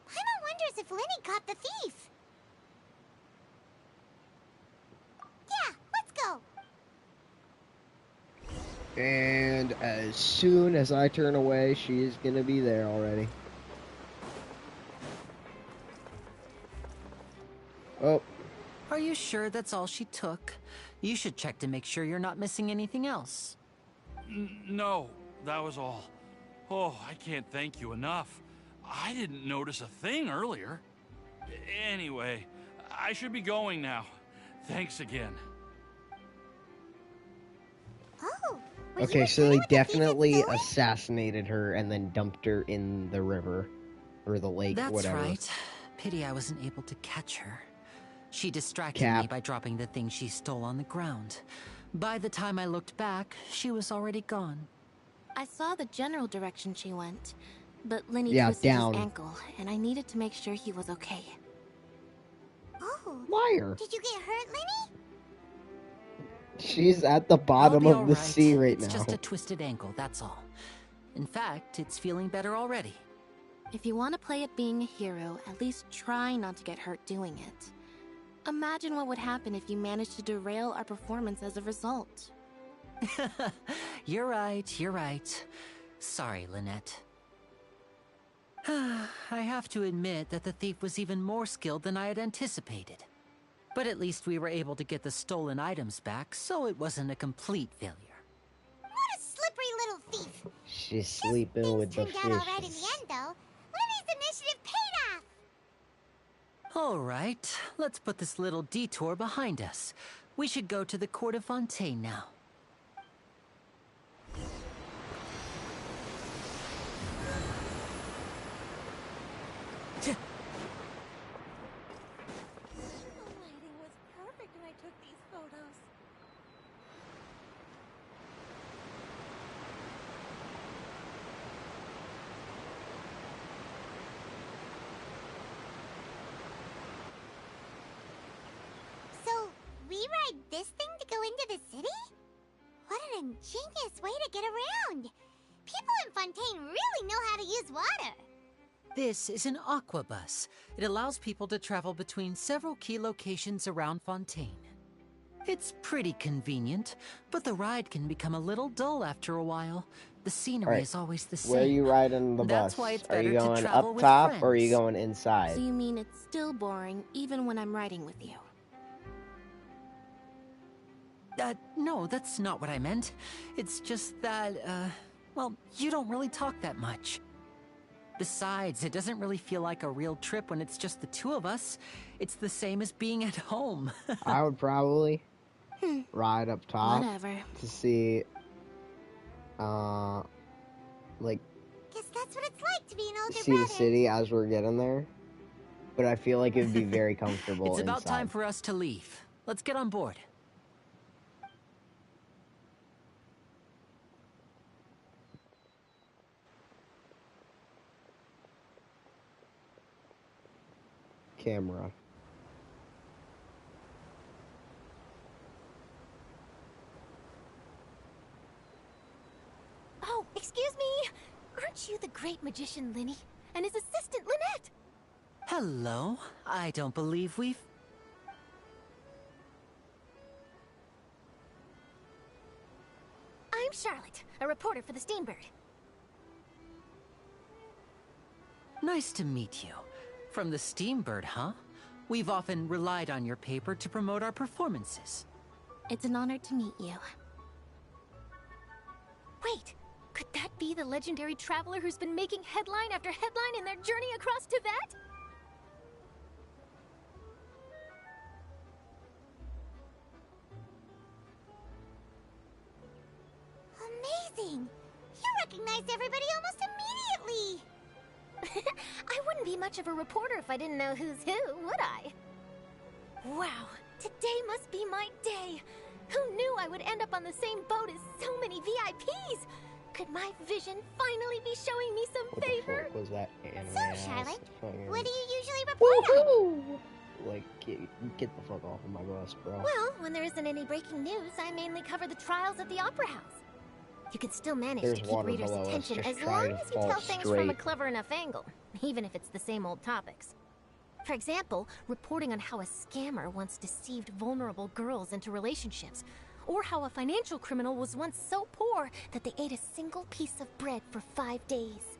Paimon wonders if Lyney caught the thief. Yeah, let's go. And as soon as I turn away, she's gonna be there already. Oh. Are you sure that's all she took? You should check to make sure you're not missing anything else. No, that was all. Oh, I can't thank you enough. I didn't notice a thing earlier. Anyway, I should be going now. Thanks again. Oh. Okay, so they definitely assassinated her and then dumped her in the river. Or the lake, That's whatever. right. Pity I wasn't able to catch her. She distracted me by dropping the thing she stole on the ground. By the time I looked back, she was already gone. I saw the general direction she went, but Lyney twisted down. his ankle, and I needed to make sure he was okay. Oh. Liar. Did you get hurt, Lyney? She's at the bottom of the sea right now. It's just a twisted ankle, that's all. In fact, it's feeling better already. If you want to play at being a hero, at least try not to get hurt doing it. Imagine what would happen if you managed to derail our performance as a result. You're right. Sorry, Lynette. I have to admit that the thief was even more skilled than I had anticipated. But at least we were able to get the stolen items back, so it wasn't a complete failure. What a slippery little thief! She's sleeping with the Turned out all right in the fishes. end, though. Lyney's initiative paid off! All right, let's put this little detour behind us. We should go to the Court of Fontaine now. The lighting was perfect when I took these photos. So, we ride this thing to go into the city? What an ingenious way to get around! People in Fontaine really know how to use water! This is an aquabus. It allows people to travel between several key locations around Fontaine. It's pretty convenient, but the ride can become a little dull after a while. The scenery is always the same. Where are you riding the That's bus? why it's Are you better to going travel up with top or are friends. you going inside? So you mean it's still boring even when I'm riding with you? No, that's not what I meant. It's just that, well, you don't really talk that much. Besides, it doesn't really feel like a real trip when it's just the two of us. It's the same as being at home. I would probably ride up top Whatever. to see, like, Guess that's what it's like to be an older see brother. the city as we're getting there. But I feel like it would be very comfortable It's about inside. time for us to leave. Let's get on board. Camera. Oh, excuse me! Aren't you the great magician Lyney? And his assistant Lynette? Hello. I don't believe we've... I'm Charlotte, a reporter for the Steambird. Nice to meet you. From the Steambird, huh? We've often relied on your paper to promote our performances. It's an honor to meet you. Wait, could that be the legendary traveler who's been making headline after headline in their journey across Tibet? amazing! You recognized everybody almost immediately! I wouldn't be much of a reporter if I didn't know who's who, would I? Wow, today must be my day! Who knew I would end up on the same boat as so many VIPs? Could my vision finally be showing me some favor? What the fuck was that anime? So, Charlotte, what do you usually report on? Like, get the fuck off of my bus, bro. Well, when there isn't any breaking news, I mainly cover the trials at the Opera House. You can still manage There's to keep water readers' below us. attention Just as try long to as you fall tell things from a straight. clever enough angle, even if it's the same old topics. For example, reporting on how a scammer once deceived vulnerable girls into relationships, or how a financial criminal was once so poor that they ate a single piece of bread for 5 days.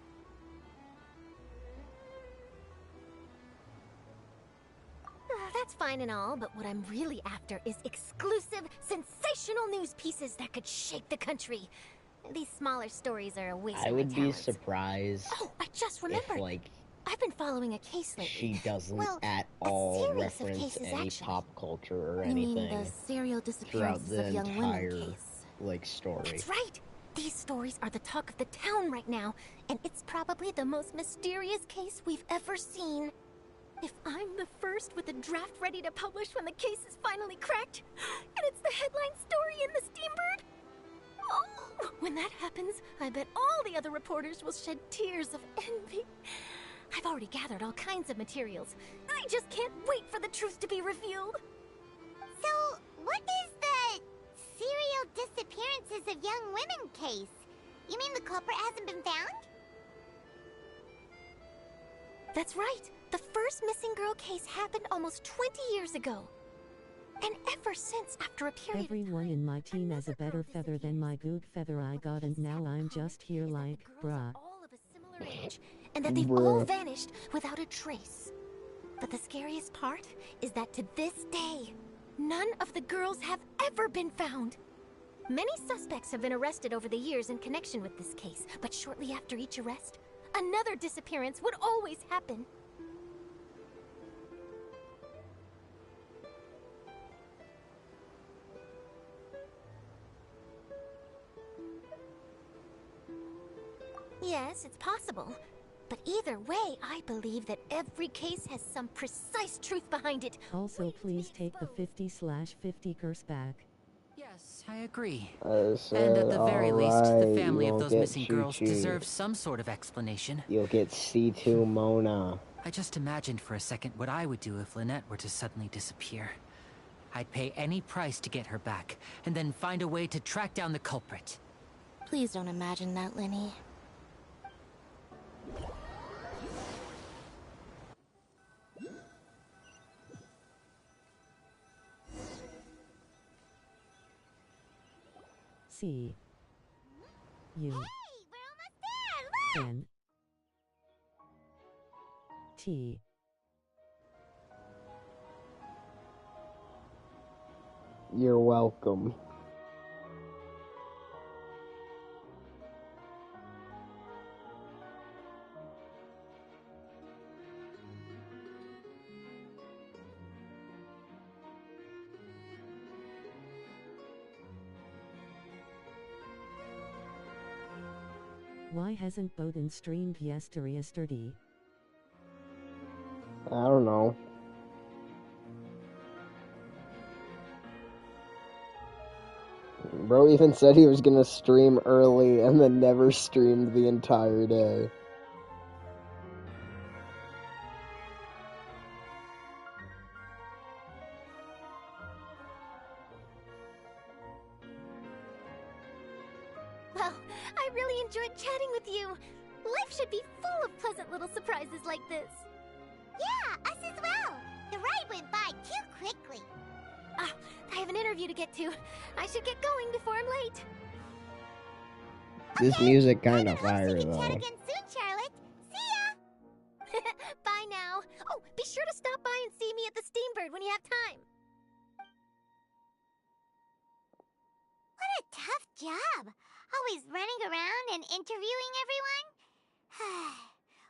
That's fine and all, but what I'm really after is exclusive, sensational news pieces that could shake the country. These smaller stories are a waste of I my would be talents. surprised Oh, I just remembered. if, like, I've been following a case lately. she doesn't Well, at a all series of reference cases, any actually. pop culture or You mean anything the serial throughout disappearances the of young entire, women case? like, story. That's right! These stories are the talk of the town right now, and it's probably the most mysterious case we've ever seen. If I'm the first with a draft ready to publish when the case is finally cracked, and it's the headline story in the Steambird, oh, when that happens, I bet all the other reporters will shed tears of envy. I've already gathered all kinds of materials. I just can't wait for the truth to be revealed. So, what is the serial disappearances of young women case? You mean the culprit hasn't been found? That's right. The first missing girl case happened almost 20 years ago. And ever since, after a period Everyone in my team has a better feather than my good feather I got, and now I'm just here like, bruh. all of a similar age, and that they've all Bruh. vanished without a trace. But the scariest part is that to this day, none of the girls have ever been found. Many suspects have been arrested over the years in connection with this case, but shortly after each arrest, another disappearance would always happen. Yes, it's possible. But either way, I believe that every case has some precise truth behind it. Also, please take the 50/50 curse back. Yes, I agree. I And at the very least, the "Alright, family you of won't those get missing girls Chi-Chi. deserve some sort of explanation. You'll get C2 Mona. I just imagined for a second what I would do if Lynette were to suddenly disappear. I'd pay any price to get her back, and then find a way to track down the culprit. Please don't imagine that, Lenny. C U Hey, we're almost there! Look! N T You're welcome. Why hasn't Bowden streamed yesterday? I don't know. Bro even said he was gonna stream early and then never streamed the entire day. Well, I really enjoyed chatting with you. Life should be full of pleasant little surprises like this. Yeah, us as well. The ride went by too quickly. Ah, I have an interview to get to. I should get going before I'm late. This music kinda Hopes fire we can chat though. again soon, Charlotte. See ya! Bye now. Oh, be sure to stop by and see me at the Steambird when you have time. What a tough job. Always running around and interviewing everyone.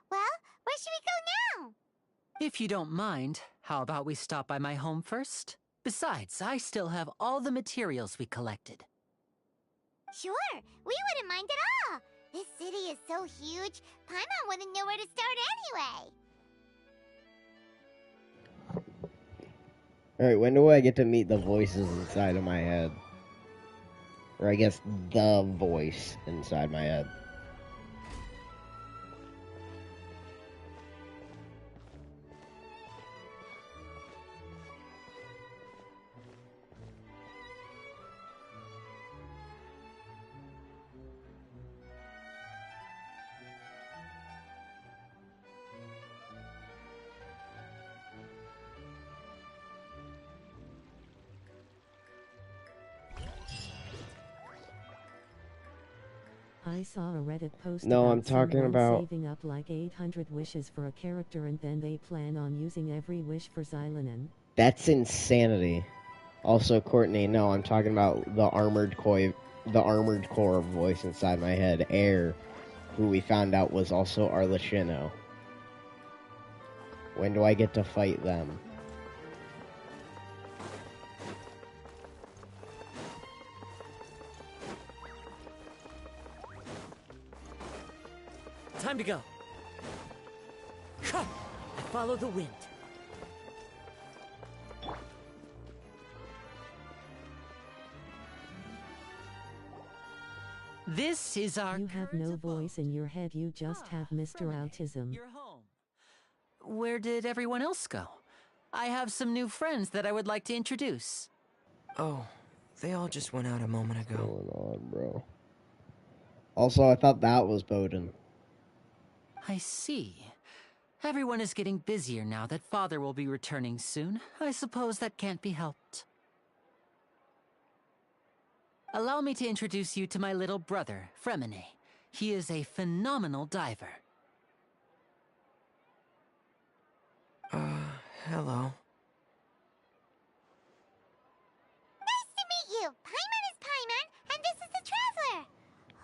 Well, where should we go now? If you don't mind, how about we stop by my home first? Besides, I still have all the materials we collected. Sure, we wouldn't mind at all. This city is so huge, Paimon wouldn't know where to start anyway. Alright, when do I get to meet the voices inside of my head? Or I guess the voice inside my head. I saw a Reddit post No, about I'm talking someone about- saving up like 800 wishes for a character and then they plan on using every wish for Xylonen. That's insanity. Also, Courtney, no, I'm talking about the armored core voice inside my head, Air, who we found out was also Arlecchino. When do I get to fight them? Time to go. I follow the wind. This is our. You have no voice in your head, you just have Mr. Autism. You're home. Where did everyone else go? I have some new friends that I would like to introduce. Oh, they all just went out a moment ago. What's going on, bro? Also, I thought that was Bowden. I see. Everyone is getting busier now that Father will be returning soon. I suppose that can't be helped. Allow me to introduce you to my little brother, Fremine. He is a phenomenal diver. Hello. Nice to meet you. Paimon is Paimon, and this is the Traveler.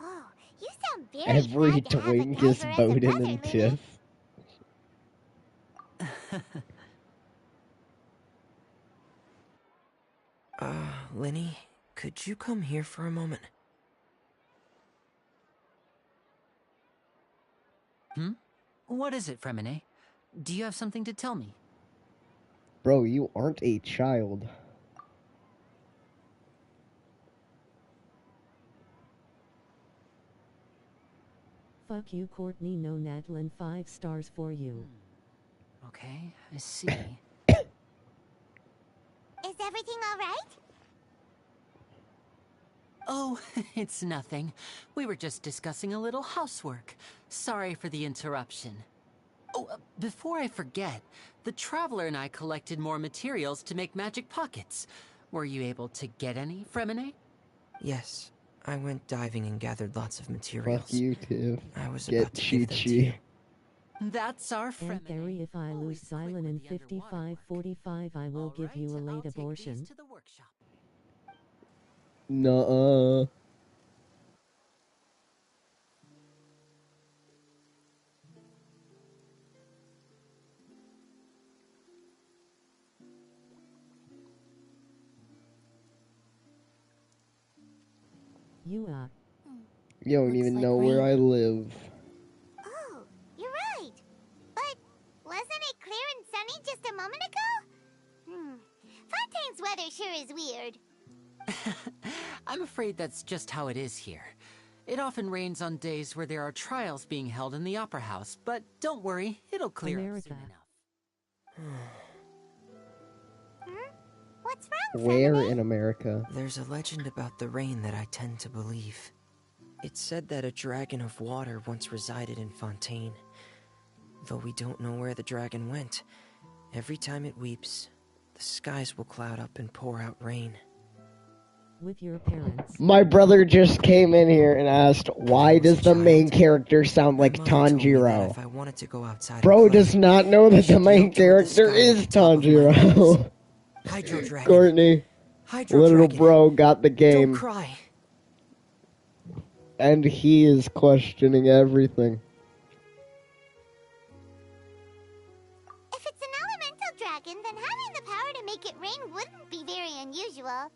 Oh, you sound very Every glad to have a twink is diver as a Bowden brother, and Lily. Tiff. Linny, could you come here for a moment? What is it, Fremine? Do you have something to tell me? Bro, you aren't a child. Fuck you, Courtney. No, Nadlin. 5 stars for you. Okay, I see. Is everything all right? Oh, it's nothing. We were just discussing a little housework. Sorry for the interruption. Oh, before I forget, the Traveler and I collected more materials to make magic pockets. Were you able to get any, Fremine? Yes, I went diving and gathered lots of materials. Fuck you, Tiff. I was Get about to give them to you. Chi-Chi. That's our And Fremine. Gary, if I lose Xylan in 55-45, I will give you a I'll late take these abortion. to the workshop. Nuh-uh. You You don't Looks even like know where rain. I live. Oh, you're right. But wasn't it clear and sunny just a moment ago? Fontaine's weather sure is weird. I'm afraid that's just how it is here. It often rains on days where there are trials being held in the Opera House, but don't worry, it'll clear America. up soon enough. What's wrong, Where Fremine? in America? There's a legend about the rain that I tend to believe. It's said that a dragon of water once resided in Fontaine. Though we don't know where the dragon went, every time it weeps, the skies will cloud up and pour out rain. with your parents. My brother just came in here and asked, why does the main character sound like Tanjiro? If I wanted to go outside Bro and play, does not know that the main character is Tanjiro. Hydro Dragon. Courtney, Hydro little Dragon. bro got the Don't game, cry. and he is questioning everything. If it's an elemental dragon, then having the power to make it rain wouldn't be very unusual.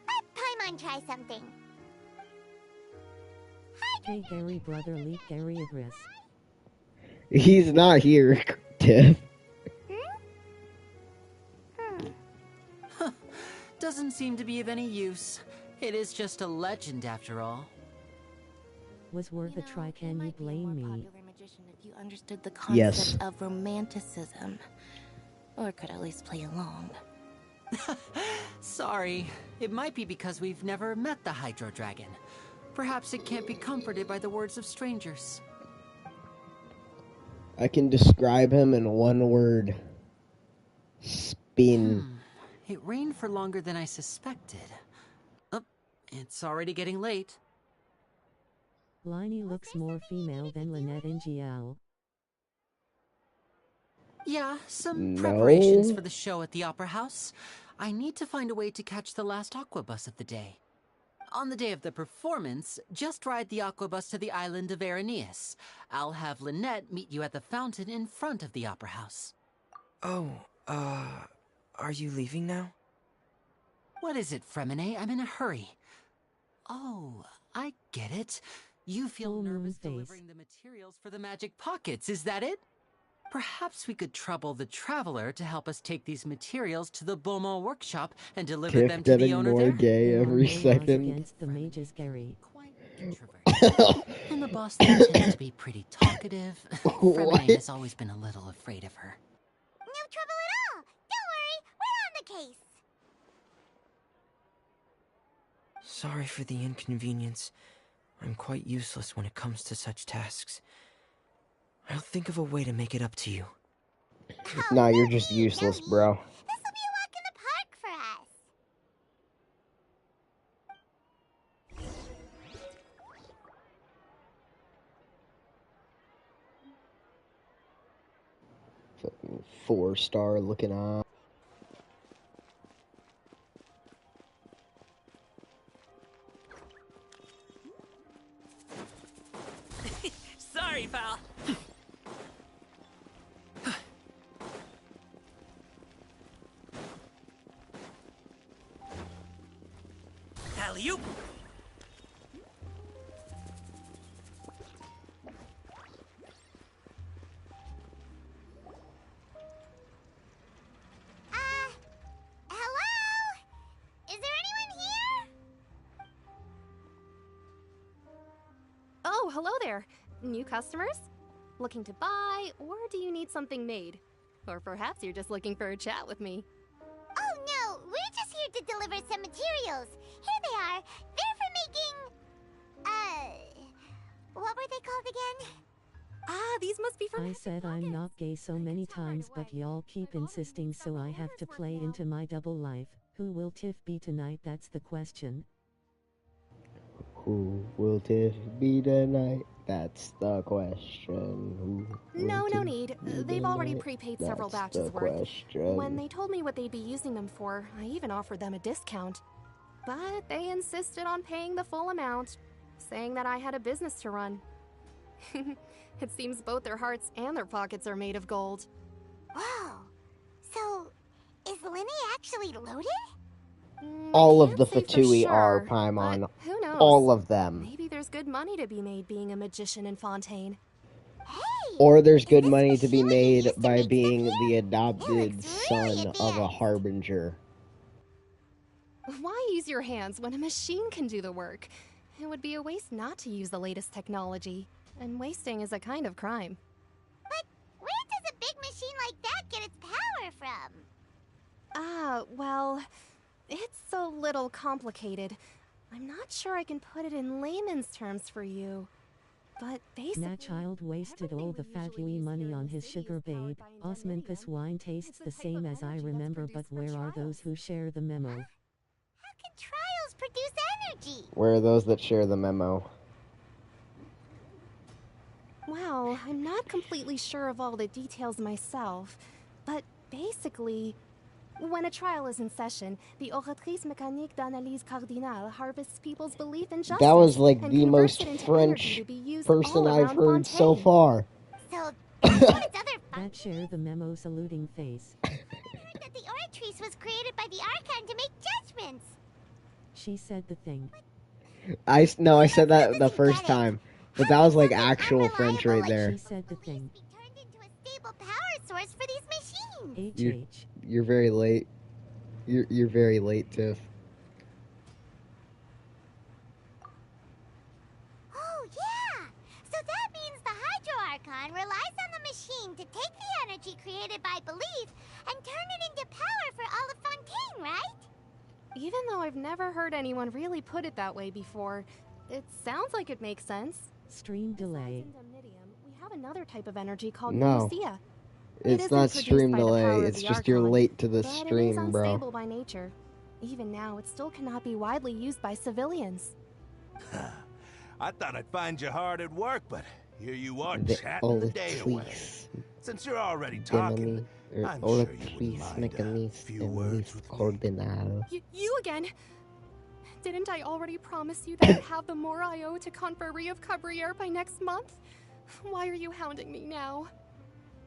But Paimon try something. Hey Gary brother leak Gary Agris. He's not here, Tiff. Doesn't seem to be of any use. It is just a legend after all. Was worth a try, can you blame me? Magician if you understood the concept of romanticism. Or could at least play along. Sorry. It might be because we've never met the Hydro Dragon. Perhaps it can't be comforted by the words of strangers. I can describe him in one word. Spin. It rained for longer than I suspected. Oh, it's already getting late. Liney looks more female than Lynette in GL. Yeah, some No. preparations for the show at the Opera House. I need to find a way to catch the last aqua bus of the day. On the day of the performance, just ride the aqua bus to the island of Araneus. I'll have Lynette meet you at the fountain in front of the Opera House. Oh, are you leaving now? What is it, Fremine? I'm in a hurry. Oh, I get it. You feel nervous delivering the materials for the magic pockets, is that it? Perhaps we could trouble the Traveler to help us take these materials to the Beaumont workshop and deliver Tiff them to the getting owner more there. gay every second. Against the mages, Gary. And the boss there tends to be pretty talkative. Fremine has always been a little afraid of her. No trouble at all. Don't worry, we're on the case. Sorry for the inconvenience. I'm quite useless when it comes to such tasks. I'll think of a way to make it up to you. Nah, you're just useless, bro. This will be a walk in the park for us. Fucking 4-star looking on. Sorry, pal. Alley-oop. Hello? Is there anyone here? Oh, hello there. New customers? Looking to buy, or do you need something made? Or perhaps you're just looking for a chat with me. Oh no, we're just here to deliver some materials. Here they are. They're for making... what were they called again? Ah, these must be for... I said I'm not gay so many times, but y'all keep insisting, so I have to play into my double life. Who will Tiff be tonight? That's the question. Who will Tiff be tonight? That's the question. No need. They've already prepaid several batches worth. Question. When they told me what they'd be using them for, I even offered them a discount. But they insisted on paying the full amount, saying that I had a business to run. It seems both their hearts and their pockets are made of gold. Whoa. So, is Linny actually loaded? All of the Can't say for Fatui sure, are Paimon. but who knows? All of them. Maybe there's good money to be made being a magician in Fontaine. Or there's good money to be made by being the adopted son of a harbinger. Why use your hands when a machine can do the work? It would be a waste not to use the latest technology. And wasting is a kind of crime. But where does a big machine like that get its power from? Well, it's a little complicated. I'm not sure I can put it in layman's terms for you. But basically... That child wasted all the Fatui money on his sugar babe. Osmanthus wine tastes the same as I remember, but where are those who share the memo? How can trials produce energy? Where are those that share the memo? Well, I'm not completely sure of all the details myself, but basically, when a trial is in session, the Oratrice Mécanique d'Analyse Cardinale harvests people's belief in justice. That was like and the converts most it into French energy to be used person all I've around heard so Fontaine. far. So, That share the memo saluting face. that the Oratrice was created by the Archon to make judgments. She said the thing. No, I said that the first time. But that was like actual French right there. She said the thing. Turned into a stable power source for these machines. You're very late. You're very late, Tiff. Oh, yeah! So that means the Hydro Archon relies on the machine to take the energy created by belief and turn it into power for all of Fontaine, right? Even though I've never heard anyone really put it that way before, it sounds like it makes sense. Stream delay. We have another type of energy called No. Lucia. It's not stream delay, it's just you're late to the stream, it is bro. unstable by nature. Even now, it still cannot be widely used by civilians. I thought I'd find you hard at work, but here you are The chatting the day away. Since you're already talking, I'm sure you wouldn't mind a few words with me. You again? Didn't I already promise you that I'd have the more I owe to Confrérie of Cabriere by next month? Why are you hounding me now?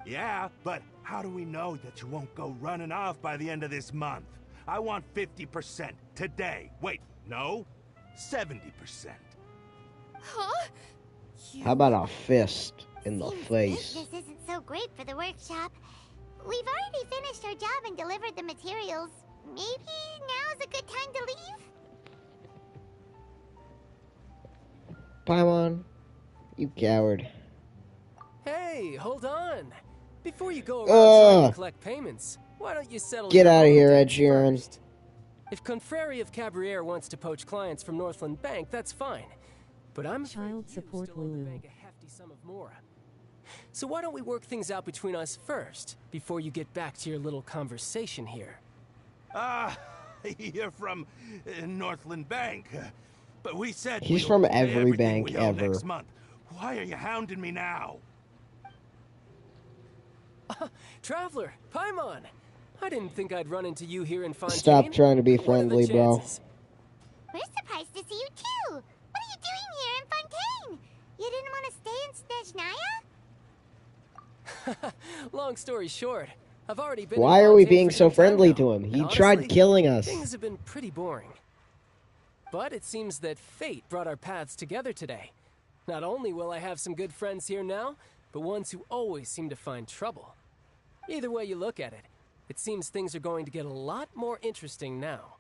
Yeah, but how do we know that you won't go running off by the end of this month? I want 50% today. Wait, no, 70%. Huh? How about a fist in the face? This isn't so great for the workshop. We've already finished our job and delivered the materials. Maybe now's a good time to leave? Paimon, you coward. Hey, hold on. Before you go around trying to collect payments, why don't you settle Get your out of own here, Ed debts Sheeran. first? If Confrérie of Cabriere wants to poach clients from Northland Bank, that's fine. But I'm Child support Lulu. a hefty sum of Mora. So why don't we work things out between us first, before you get back to your little conversation here? You're from Northland Bank. But we said He's we'll from pay every everything bank we owe ever. next month. Why are you hounding me now? Traveler, Paimon! I didn't think I'd run into you here in Fontaine. Stop trying to be What are the friendly, bro. chances? We're surprised to see you too. What are you doing here in Fontaine? You didn't want to stay in Snezhnaya? Long story short, I've already been. Why in are we Fontaine being for so some time friendly now, to him? He and tried honestly, killing us. Things have been pretty boring. But it seems that fate brought our paths together today. Not only will I have some good friends here now, but ones who always seem to find trouble. Either way you look at it, it seems things are going to get a lot more interesting now.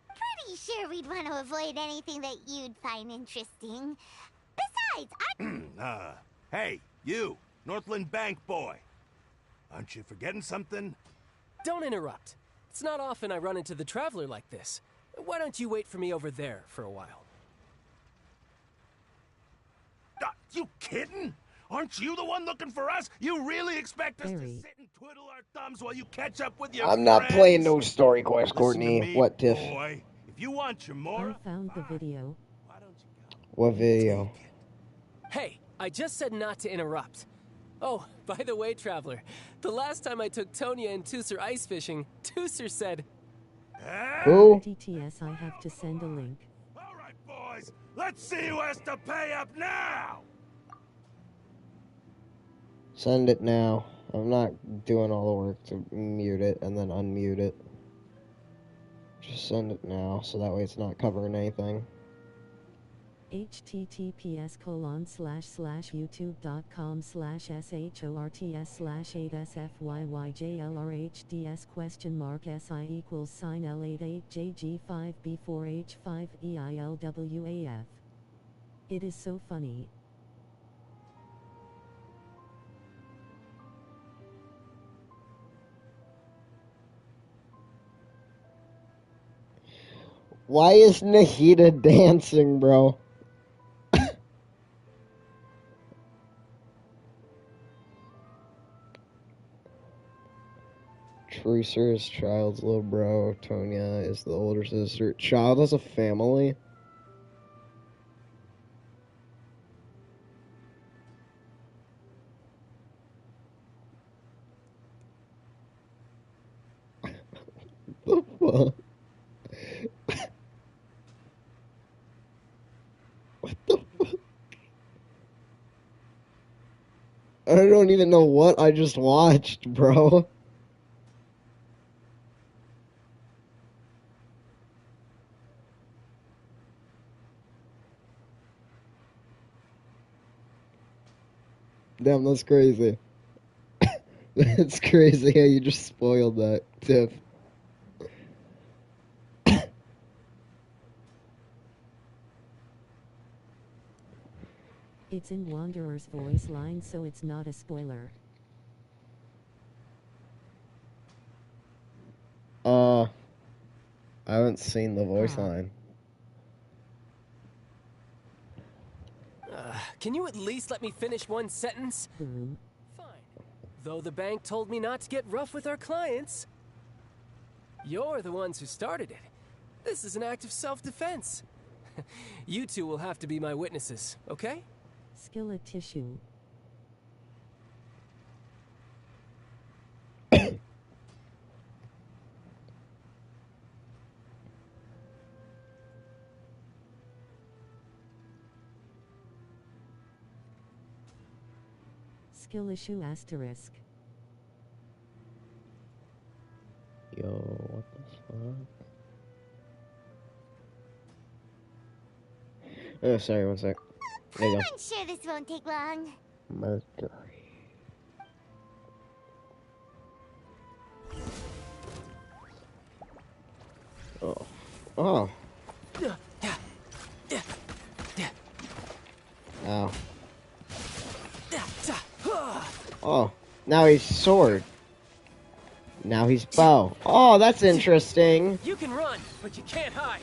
Pretty sure we'd want to avoid anything that you'd find interesting. Besides, Hey, you, Northland Bank boy. Aren't you forgetting something? Don't interrupt. It's not often I run into the Traveler like this. Why don't you wait for me over there for a while? You kidding? Aren't you the one looking for us? You really expect us to Harry. sit and twiddle our thumbs while you catch up with your I'm not friends? playing no story quest, Listen to Courtney. me, What, Tiff? boy. If you want your I Mora, found the video. What video? Hey, I just said not to interrupt. Oh, by the way, Traveler, the last time I took Tonya and Tusser ice fishing, Tusser said, Who? TTS, I have to send a link. boys, let's see who has to pay up now. Send it now. I'm not doing all the work to mute it and then unmute it. Just send it now, so that way it's not covering anything. https://youtube.com/shortss/8SFYYJLRHDS?mark_SI=sign L88JG5B4H5EILWAF. It is so funny. Why is Nahida dancing, bro? Trucer is Child's little bro. Tonya is the older sister. Child has a family? The fuck? What the fuck? I don't even know what I just watched, bro. Damn, that's crazy. It's crazy how you just spoiled that, Tiff. It's in Wanderer's voice line, so it's not a spoiler. I haven't seen the voice line. Can you at least let me finish one sentence? Fine. Though the bank told me not to get rough with our clients. You're the ones who started it. This is an act of self-defense. You two will have to be my witnesses, okay? Skillet tissue. Skill issue asterisk. Yo, what the fuck? Oh, sorry, one sec. There you go. I'm sure this won't take long. Mercury. Oh. Oh. Ow. Oh. Now he's sword. Now he's bow. Oh, that's interesting. You can run, but you can't hide.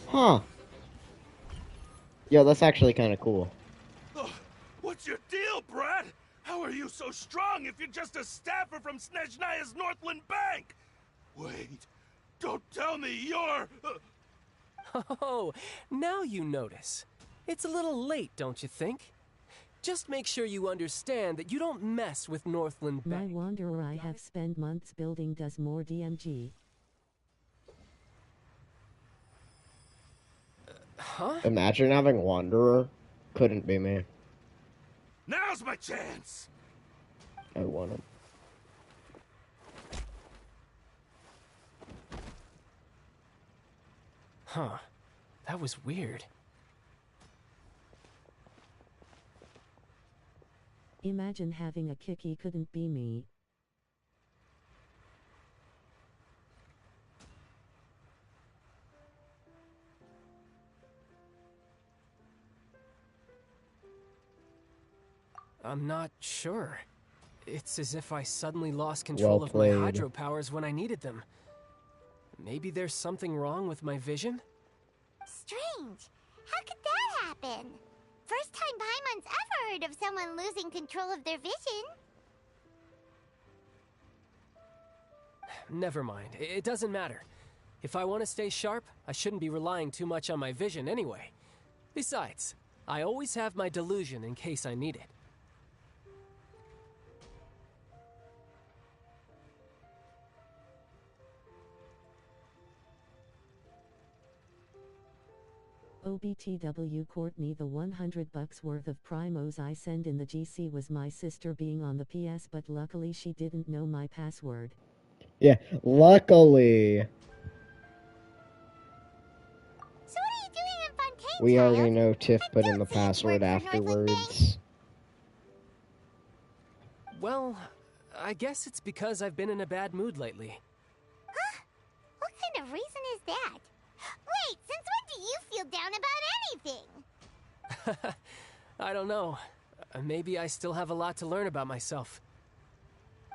Huh. Yo, that's actually kind of cool. What's your deal, Brad? How are you so strong if you're just a staffer from Snezhnaya's Northland Bank? Wait, don't tell me you're... Oh, now you notice. It's a little late, don't you think? Just make sure you understand that you don't mess with Northland Bank. My Wanderer I have spent months building does more DMG. Huh? Imagine having Wanderer. Couldn't be me. Now's my chance! I want him. Huh. That was weird. Imagine having a Kiki couldn't be me. I'm not sure. It's as if I suddenly lost control of my hydro powers when I needed them. Maybe there's something wrong with my vision? Strange. How could that happen? First time Paimon's ever heard of someone losing control of their vision. Never mind. It doesn't matter. If I want to stay sharp, I shouldn't be relying too much on my vision anyway. Besides, I always have my delusion in case I need it. OBTW Courtney, the $100 worth of primos I send in the GC was my sister being on the PS, but luckily she didn't know my password. Yeah, luckily. So what are you doing in Fontaine, We child? already know Tiff put in the password afterwards. Well, I guess it's because I've been in a bad mood lately. Huh? What kind of reason is that? Wait, since when do you feel down about anything? I don't know. Maybe I still have a lot to learn about myself.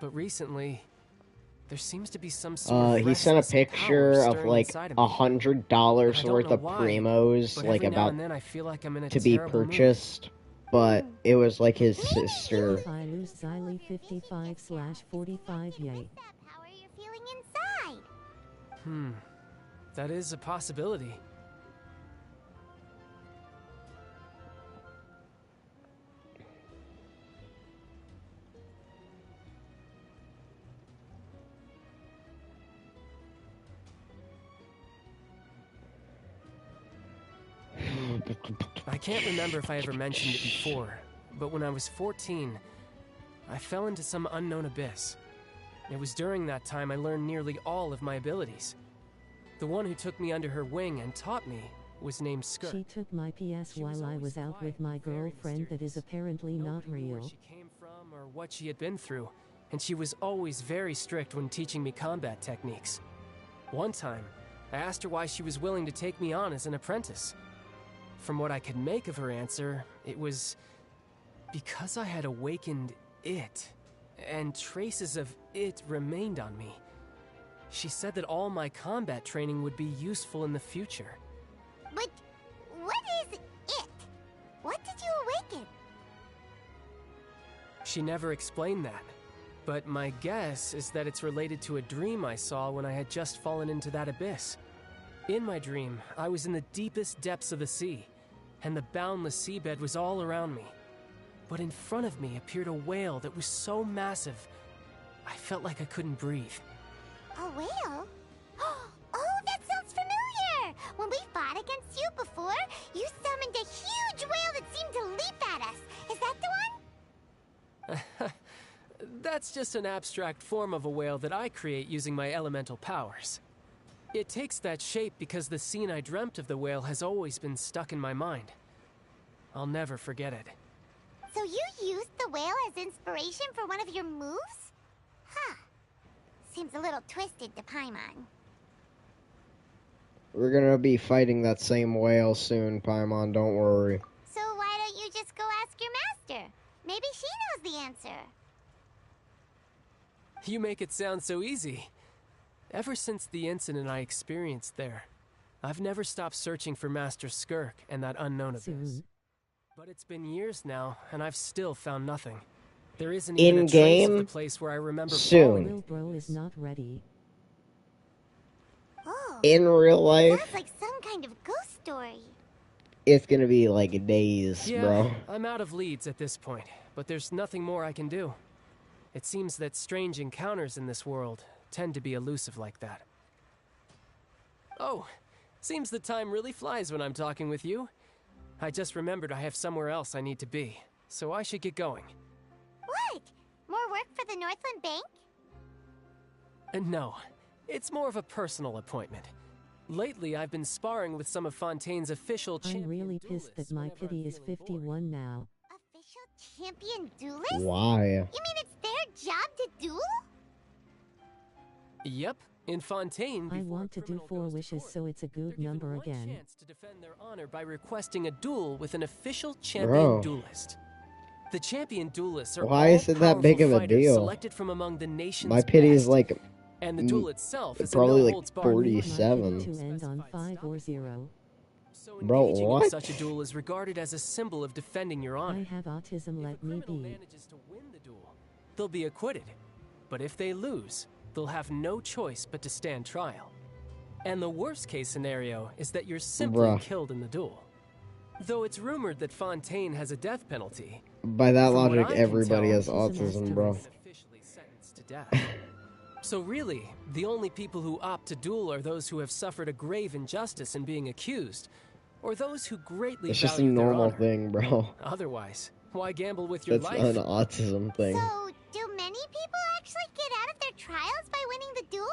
But recently, there seems to be some sort of He sent a restless picture power of stirring like inside of me. $100 I don't worth know of why, primos, but like every now about and then I feel like I'm in a to be terrible mood. purchased, but it was like his sister. I lose Xylee 55/45 yay. How are you feeling inside? That is a possibility. I can't remember if I ever mentioned it before, but when I was 14, I fell into some unknown abyss. It was during that time I learned nearly all of my abilities. The one who took me under her wing and taught me was named Skirk. She took my PS while I was out with my girlfriend that is apparently not real. Where she came from or what she had been through, and she was always very strict when teaching me combat techniques. One time, I asked her why she was willing to take me on as an apprentice. From what I could make of her answer, it was because I had awakened it, and traces of it remained on me. She said that all my combat training would be useful in the future. But what is it? What did you awaken? She never explained that, but my guess is that it's related to a dream I saw when I had just fallen into that abyss. In my dream, I was in the deepest depths of the sea, and the boundless seabed was all around me. But in front of me appeared a whale that was so massive, I felt like I couldn't breathe. A whale? Oh, that sounds familiar! When we fought against you before, you summoned a huge whale that seemed to leap at us. Is that the one? That's just an abstract form of a whale that I create using my elemental powers. It takes that shape because the scene I dreamt of the whale has always been stuck in my mind. I'll never forget it. So you used the whale as inspiration for one of your moves? Huh. Seems a little twisted to Paimon. We're gonna be fighting that same whale soon, Paimon, don't worry. So why don't you just go ask your master? Maybe she knows the answer. You make it sound so easy. Ever since the incident I experienced there, I've never stopped searching for Master Skirk and that unknown abyss. But it's been years now, and I've still found nothing. There isn't even a trace of the place where I remember falling. Little bro is not ready. Oh. In real life, Sounds like some kind of ghost story. it's gonna be like days, Yeah, bro. I'm out of leads at this point, but there's nothing more I can do. It seems that strange encounters in this world tend to be elusive like that. Oh, seems the time really flies when I'm talking with you. I just remembered I have somewhere else I need to be, so I should get going. What? More work for the Northland Bank? No, it's more of a personal appointment. Lately, I've been sparring with some of Fontaine's official I'm really pissed that my pity is 51 now. Official champion duelist? Why? You mean it's their job to duel? Yep, in Fontaine. I want to do 4 wishes so it's a good number again. Chance to defend their honor by requesting a duel with an official champion Bro. duelist. The champion duelists are Why is it that big of a deal? selected from among the nation's My pity is best. like And the duel itself is probably a like no-holds-barred 47. To end on 5 or 0. So Bro, engaging in what? such a duel is regarded as a symbol of defending your honor. I have autism, let me be. Manages to win the duel, they'll be acquitted. But if they lose, they'll have no choice but to stand trial. And the worst case scenario is that you're simply Bruh. killed in the duel. Though it's rumored that Fontaine has a death penalty. By that From what logic, I can everybody tell, has autism, bro. officially sentenced to death. So really, the only people who opt to duel are those who have suffered a grave injustice in being accused, or those who greatly It's just a value their normal honor. thing, bro. Otherwise, why gamble with your That's life? an autism thing. So, do many people actually get out of their trials by winning the duel?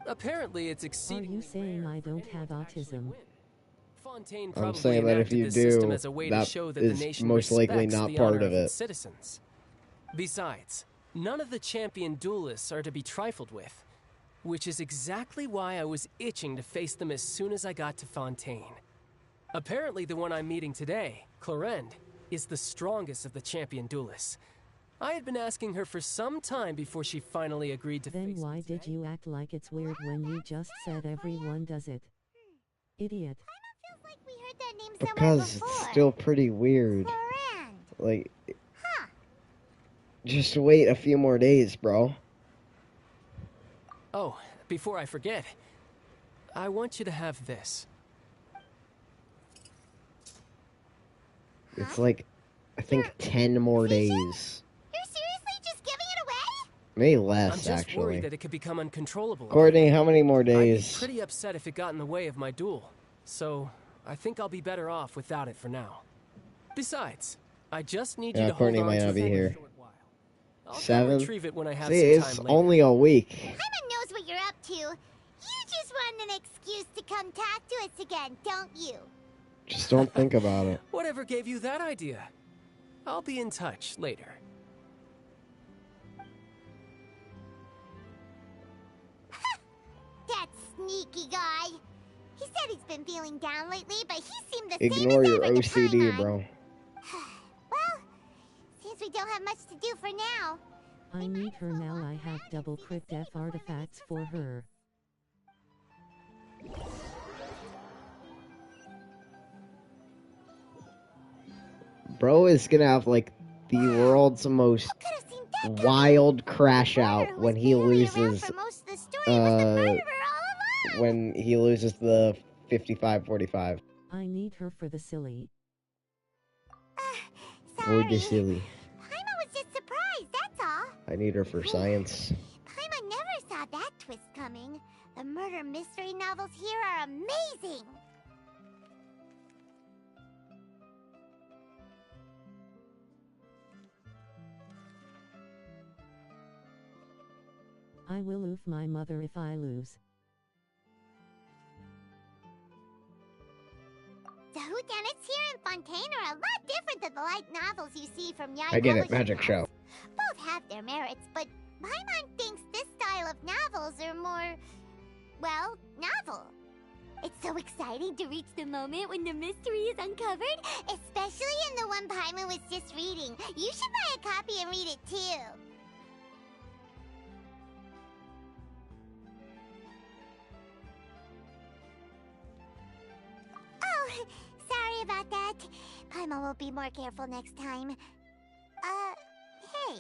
Apparently, it's Are exceedingly you saying I don't have autism? Fontaine I'm probably saying that if enacted you this system do, as a way to that show that the is nation most likely respects not the part honor of its it. citizens. Besides, none of the champion duelists are to be trifled with, which is exactly why I was itching to face them as soon as I got to Fontaine. Apparently, the one I'm meeting today, Clorinde, is the strongest of the champion duelists. I had been asking her for some time before she finally agreed to Then face why me did today. you act like it's weird when you just said everyone does it? Idiot. Feels like we heard that name somewhere Because before. it's still pretty weird. Clorinde. Like, Huh. just wait a few more days, bro. Oh, before I forget, I want you to have this. It's like, I think 10 more days. You're seriously just giving it away? Maybe I'm less, just actually. worried that it could become uncontrollable. Courtney, how many more I'd be days? pretty upset if it got in the way of my duel, so I think I'll be better off without it for now. Besides, I just need you Yeah, to Courtney hold on might to not be it for a here. short while. I'll try to 7? retrieve it when I have See, some it's time later. only a week. Paimon knows what you're up to. You just want an excuse to come talk to us again, don't you? Just don't think about it. Whatever gave you that idea? I'll be in touch later. That sneaky guy. He said he's been feeling down lately, but he seemed the Ignore same your as ever to OCD, Paimon. bro. Well, seems we don't have much to do for now. I need her now. I have double crypt F artifacts for her. Bro is gonna have like the world's most wild crash out when he loses when he loses the 55-45. I need her for the silly. For the silly. Paimon was just surprised, that's all. I need her for science. Paimon never saw that twist coming. The murder mystery novels here are amazing. I will oof my mother if I lose. The whodunits here in Fontaine are a lot different than the light novels you see from Yai I get it, Publishing magic House. show. Both have their merits, but Paimon thinks this style of novels are more, well, novel. It's so exciting to reach the moment when the mystery is uncovered, especially in the one Paimon was just reading. You should buy a copy and read it too. Oh, sorry about that. Paimon will be more careful next time. Hey,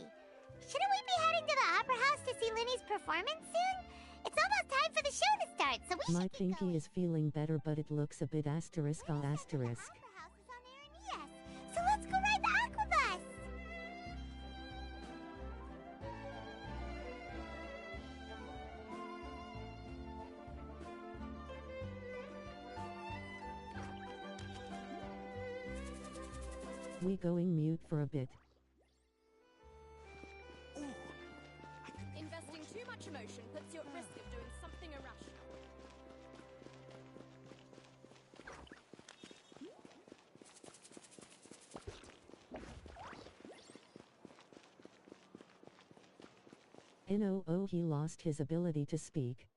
shouldn't we be heading to the Opera House to see Linny's performance soon? It's almost time for the show to start, so we My should pinky is feeling better, but it looks a bit asterisk on asterisk. Yes, so let's go ride the Aquabus! We going mute for a bit. Investing too much emotion puts you at risk of doing something irrational. NOO, he lost his ability to speak.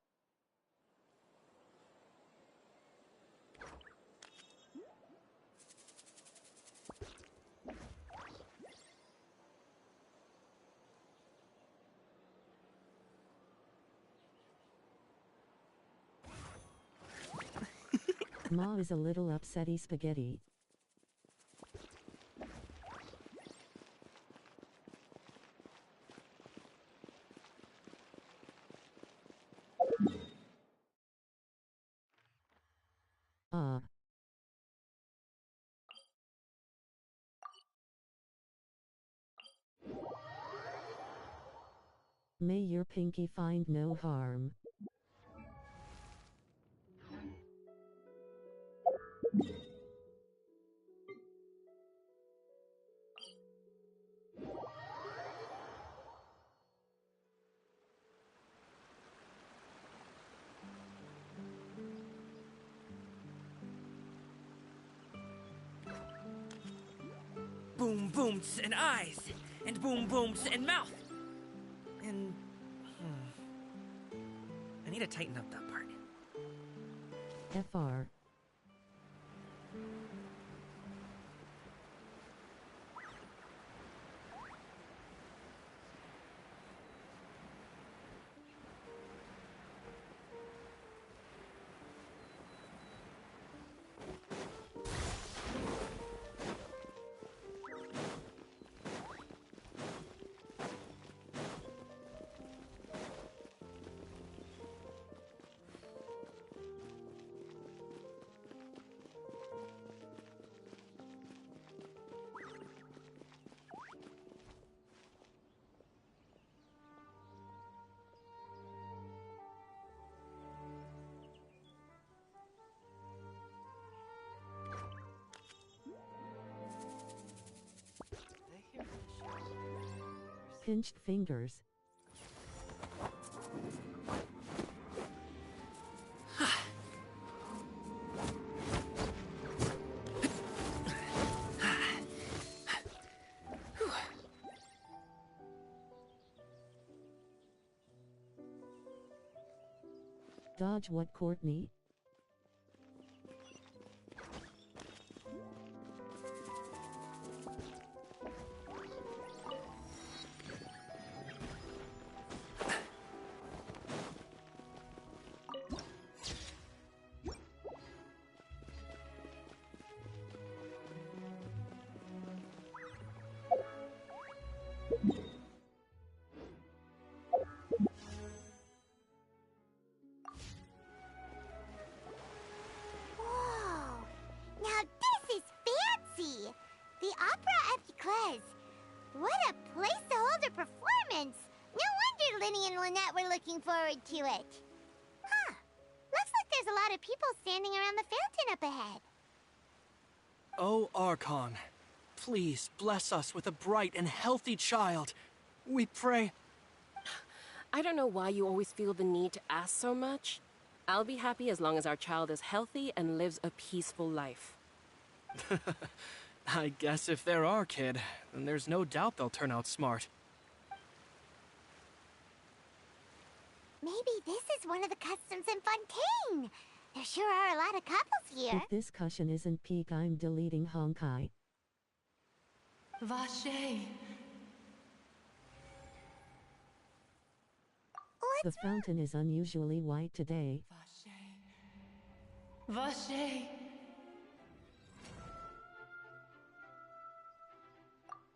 Ma is a little upsetty spaghetti. Ah. May your pinky find no harm. Boom booms and eyes, and boom booms and mouth. And I need to tighten up that part. FR. Pinched fingers. Dodge what, Courtney? Whoa! Now this is fancy! The Opera of Eclairs. What a place to hold a performance! No wonder Linny and Lynette were looking forward to it. Huh. Looks like there's a lot of people standing around the fountain up ahead. Oh, Archon, please bless us with a bright and healthy child. We pray. I don't know why you always feel the need to ask so much. I'll be happy as long as our child is healthy and lives a peaceful life. I guess if they're our kid, then there's no doubt they'll turn out smart. Maybe this is one of the customs in Fontaine. There sure are a lot of couples here. If this cushion isn't peak, I'm deleting Honkai. Vache. The fountain is unusually white today. Vache.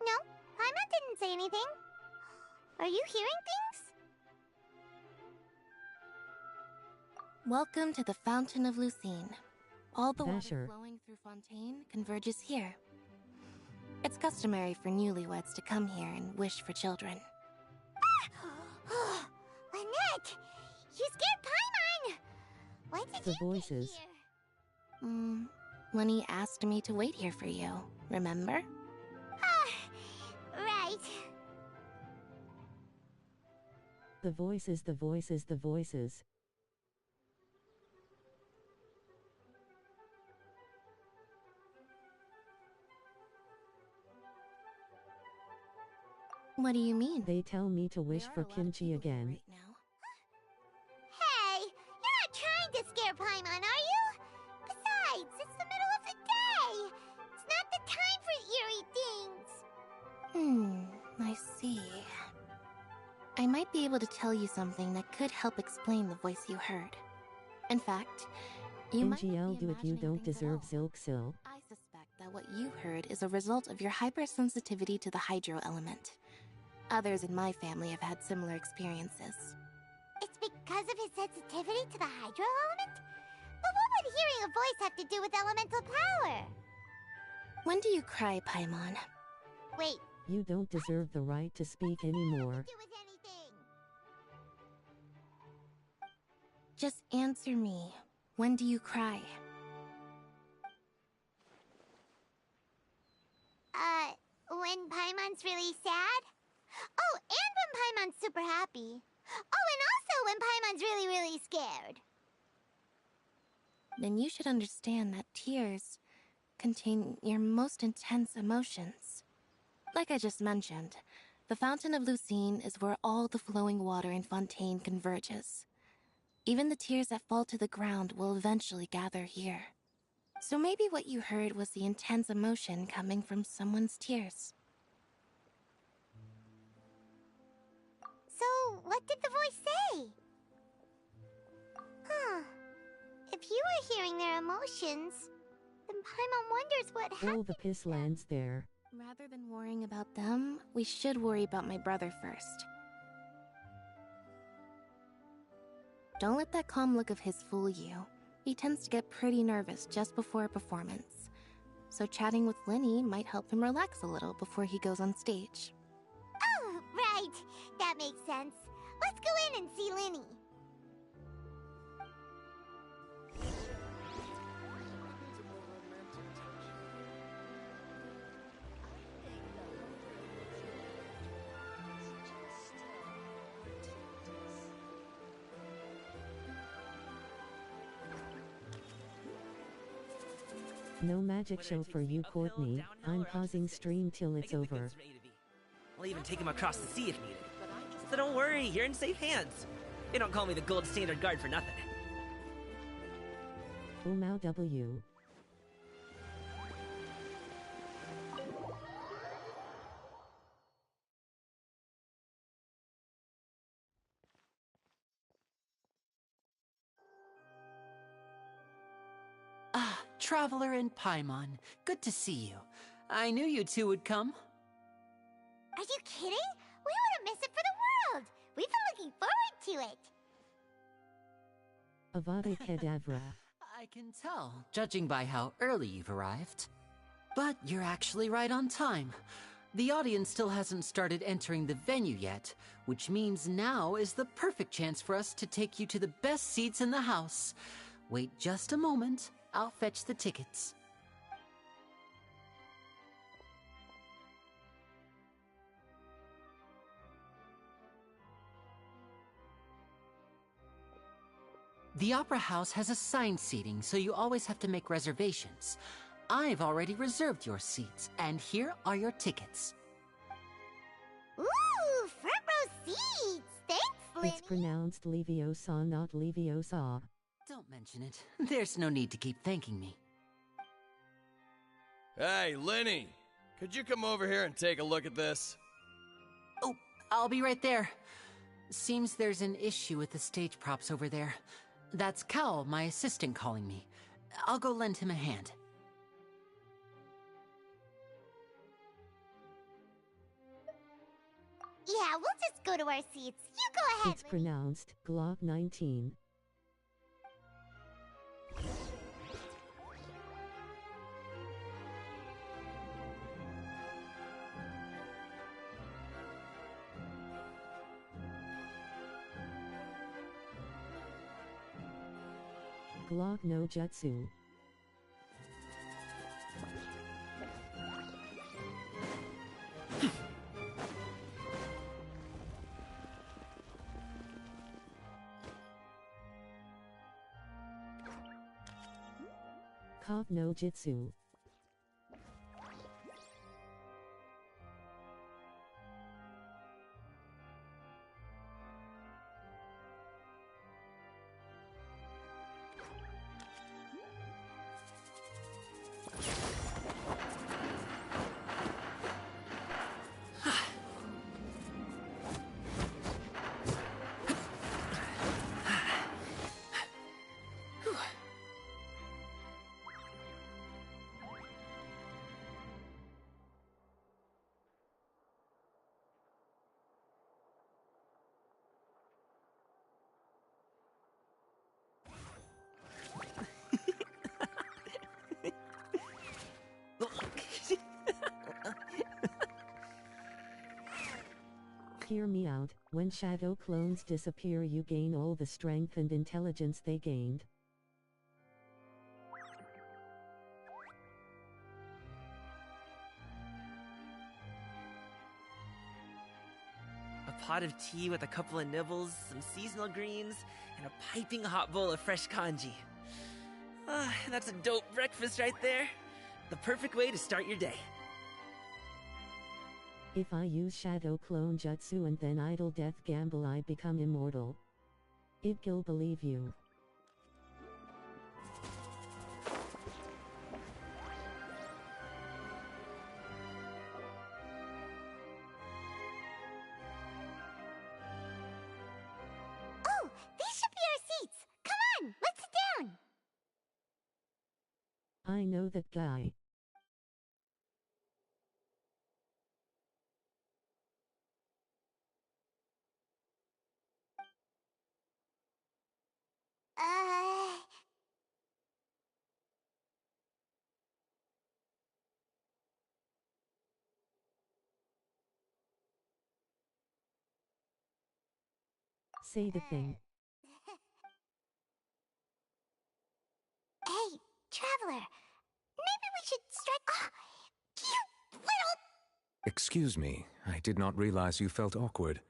No, Paimon didn't say anything. Are you hearing things? Welcome to the Fountain of Lucine. All the water Vasher. flowing through Fontaine converges here. It's customary for newlyweds to come here and wish for children. Lynette! You scared Paimon! What did The you voices. Lenny asked me to wait here for you, remember? Right. The voices, the voices, the voices. What do you mean? They tell me to wish for kimchi again. Hey, you're not trying to scare Paimon, are you? Besides, it's the middle of the day. It's not the time for eerie things. I see. I might be able to tell you something that could help explain the voice you heard. In fact, you might not NGL be do it, you imagining don't things at deserve all. Zilksil. I suspect that what you heard is a result of your hypersensitivity to the hydro element. Others in my family have had similar experiences. It's because of his sensitivity to the hydro element? But what would hearing a voice have to do with elemental power? When do you cry, Paimon? Wait, You don't deserve the right to speak anymore. do with anything. Just answer me. When do you cry? When Paimon's really sad? Oh, and when Paimon's super happy. Oh, and also when Paimon's really, really scared. Then you should understand that tears contain your most intense emotions. Like I just mentioned, the Fountain of Lucine is where all the flowing water in Fontaine converges. Even the tears that fall to the ground will eventually gather here. So maybe what you heard was the intense emotion coming from someone's tears. So, what did the voice say? Huh. If you were hearing their emotions, then Paimon wonders what happened. All the piss lands there. Rather than worrying about them, we should worry about my brother first. Don't let that calm look of his fool you. He tends to get pretty nervous just before a performance. So chatting with Linny might help him relax a little before he goes on stage. Oh, right. That makes sense. Let's go in and see Linny. No magic show for you, Courtney. I'm pausing stream till it's over. I'll even take him across the sea if needed. So don't worry, you're in safe hands. They don't call me the gold standard guard for nothing. Umau W. Ah, Traveler and Paimon. Good to see you. I knew you two would come. Are you kidding? We wouldn't miss it for the world. We've been looking forward to it. Avada Kedavra. I can tell, judging by how early you've arrived. But you're actually right on time. The audience still hasn't started entering the venue yet, which means now is the perfect chance for us to take you to the best seats in the house. Wait just a moment. I'll fetch the tickets. The Opera House has assigned seating, so you always have to make reservations. I've already reserved your seats, and here are your tickets. Ooh, front row seats! Thanks, Linny! It's pronounced Leviosa, not Leviosa. Don't mention it. There's no need to keep thanking me. Hey, Linny! Could you come over here and take a look at this? Oh, I'll be right there. Seems there's an issue with the stage props over there. That's Cal, my assistant, calling me. I'll go lend him a hand. Yeah, we'll just go to our seats. You go ahead, It's pronounced Glock 19. Glock no Jutsu. Kov no Jitsu. Hear me out, when shadow clones disappear you gain all the strength and intelligence they gained. A pot of tea with a couple of nibbles, some seasonal greens, and a piping hot bowl of fresh kanji. Ah, that's a dope breakfast right there. The perfect way to start your day. If I use Shadow Clone Jutsu and then Idle Death Gamble I become immortal. I'll believe you. Oh, these should be our seats! Come on, let's sit down! I know that guy. Say the thing. Hey, Traveler, maybe we should stretch. You little. Excuse me, I did not realize you felt awkward.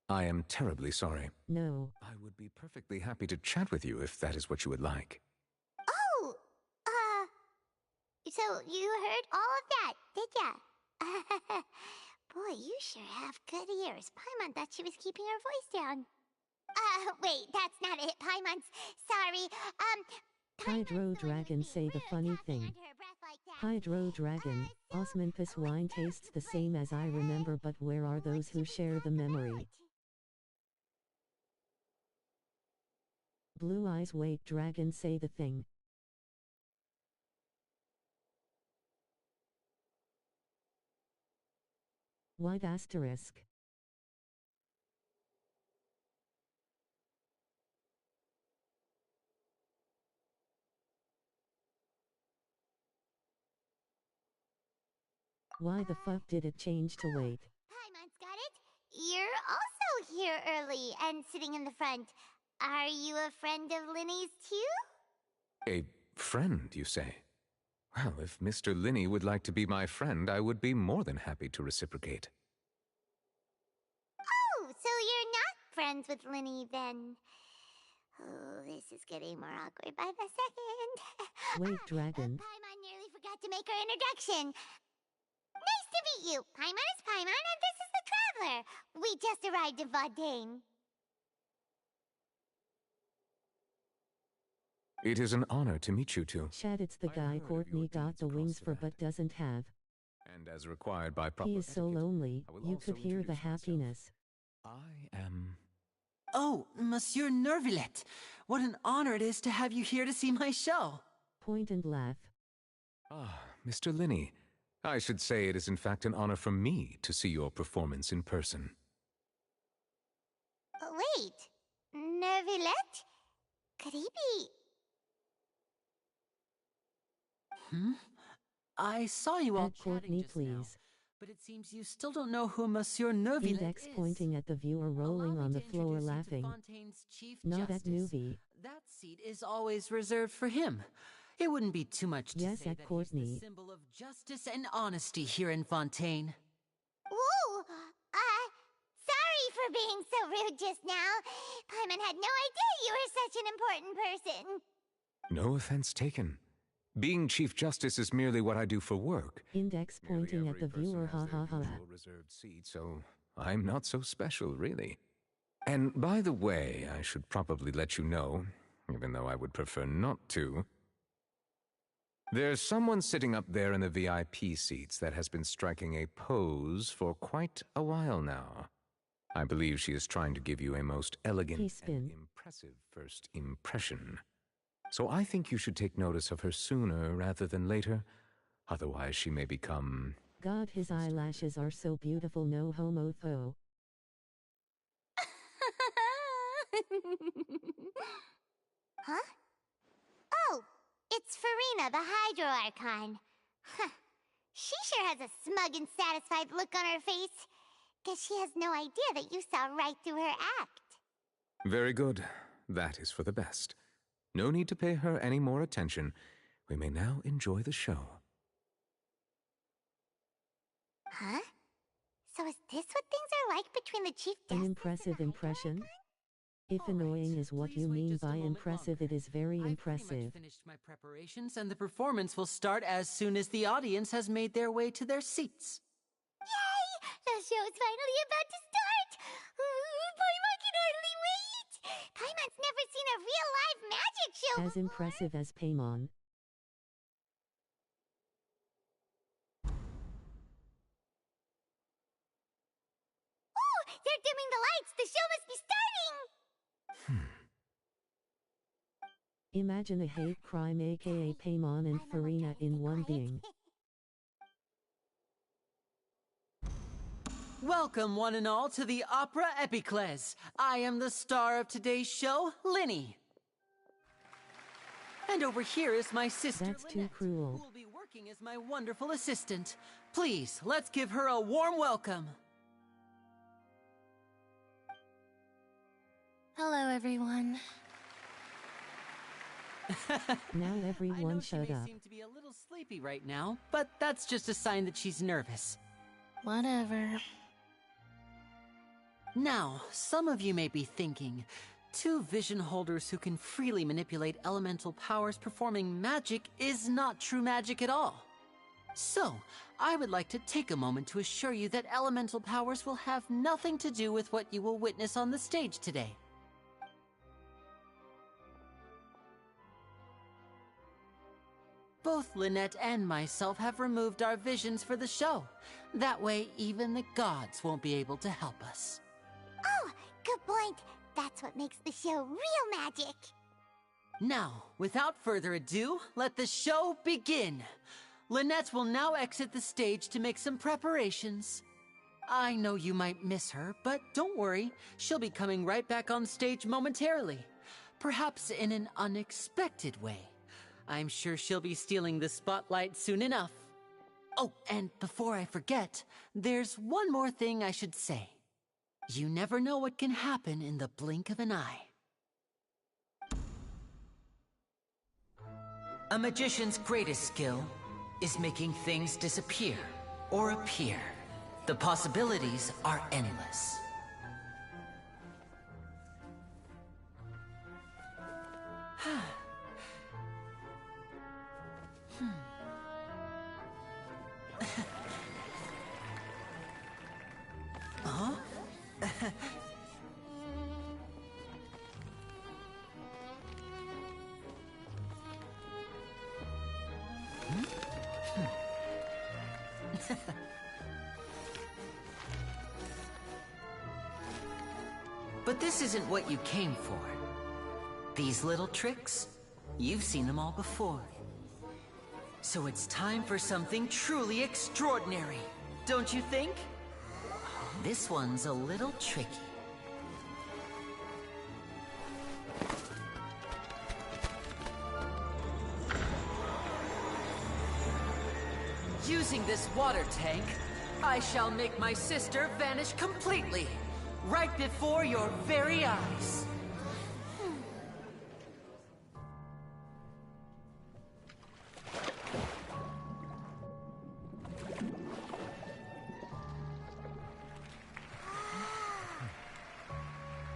I am terribly sorry. No. I would be perfectly happy to chat with you if that is what you would like. Oh, so you heard all of that, did ya? Boy, you sure have good ears. Paimon thought she was keeping her voice down. Wait, that's not it, Paimon. Sorry. Hydro Dragon say the funny thing. Hydro Dragon, osmanthus wine tastes the same as I remember, but where are those who share the memory? Blue Eyes wait Dragon say the thing. White asterisk. Why the fuck did it change to wait? Paimon's got it. You're also here early and sitting in the front. Are you a friend of Linny's too? A friend, you say? Well, if Mr. Linney would like to be my friend, I would be more than happy to reciprocate. Oh, so you're not friends with Linny then. Oh, this is getting more awkward by the second. Wait, Dragon. Paimon nearly forgot to make her introduction. Nice to meet you. Paimon is Paimon, and this is the Traveler. We just arrived in Fontaine. It is an honor to meet you two. Chad, it's the guy Courtney got the wings for but doesn't have. And as required by proper He is so lonely, you could hear the happiness. I am... Oh, Monsieur Nervillet. What an honor it is to have you here to see my show. Point and laugh. Ah, Mr. Linney. I should say it is in fact an honor for me to see your performance in person. Wait, Nervillet? Could he be... I saw you all Add Courtney, please. now, but it seems you still don't know who Monsieur Nervillet Index is. pointing at the viewer rolling on the floor laughing. Not at Nuvi. That seat is always reserved for him. It wouldn't be too much to yes, say at that Courtney. he's the symbol of justice and honesty here in Fontaine. Whoa! Sorry for being so rude just now. Paimon had no idea you were such an important person. No offense taken. Being Chief Justice is merely what I do for work. Index pointing at the viewer, ha ha ha. Reserved seat, so I'm not so special, really. And by the way, I should probably let you know, even though I would prefer not to. There's someone sitting up there in the VIP seats that has been striking a pose for quite a while now. I believe she is trying to give you a most elegant and impressive first impression. So I think you should take notice of her sooner rather than later. Otherwise she may become... God, his eyelashes are so beautiful, no homo tho. Huh? Oh, it's Furina, the Hydro Archon. Huh. She sure has a smug and satisfied look on her face. Guess she has no idea that you saw right through her act. Very good. That is for the best. No need to pay her any more attention. We may now enjoy the show. Huh? So is this what things are like between the Chief Justice An impressive impression? If annoying is what you mean by impressive, it is very impressive. Finished my preparations, and the performance will start as soon as the audience has made their way to their seats. Yay! The show's finally about to start! Paimon can hardly wait! Paimon's never seen a real live magic show As impressive as Paimon. Oh! They're dimming the lights! The show must be starting! Imagine a hate crime aka Paimon and Furina in one being. Welcome, one and all, to the Opera Epiclese. I am the star of today's show, Linny. And over here is my sister, That's too Lynette, cruel. who will be working as my wonderful assistant. Please, let's give her a warm welcome. Hello, everyone. Now I everyone know she shut may up. seem to be a little sleepy right now, but that's just a sign that she's nervous. Whatever. Now, some of you may be thinking, two vision holders who can freely manipulate elemental powers performing magic is not true magic at all. So, I would like to take a moment to assure you that elemental powers will have nothing to do with what you will witness on the stage today. Both Lynette and myself have removed our visions for the show. That way, even the gods won't be able to help us. Oh, good point. That's what makes the show real magic. Now, without further ado, let the show begin. Lynette will now exit the stage to make some preparations. I know you might miss her, but don't worry. She'll be coming right back on stage momentarily. Perhaps in an unexpected way. I'm sure she'll be stealing the spotlight soon enough. Oh, and before I forget, there's one more thing I should say. You never know what can happen in the blink of an eye. A magician's greatest skill is making things disappear or appear. The possibilities are endless. Huh? But this isn't what you came for. These little tricks, you've seen them all before. So it's time for something truly extraordinary, don't you think? This one's a little tricky. Using this water tank, I shall make my sister vanish completely, right before your very eyes.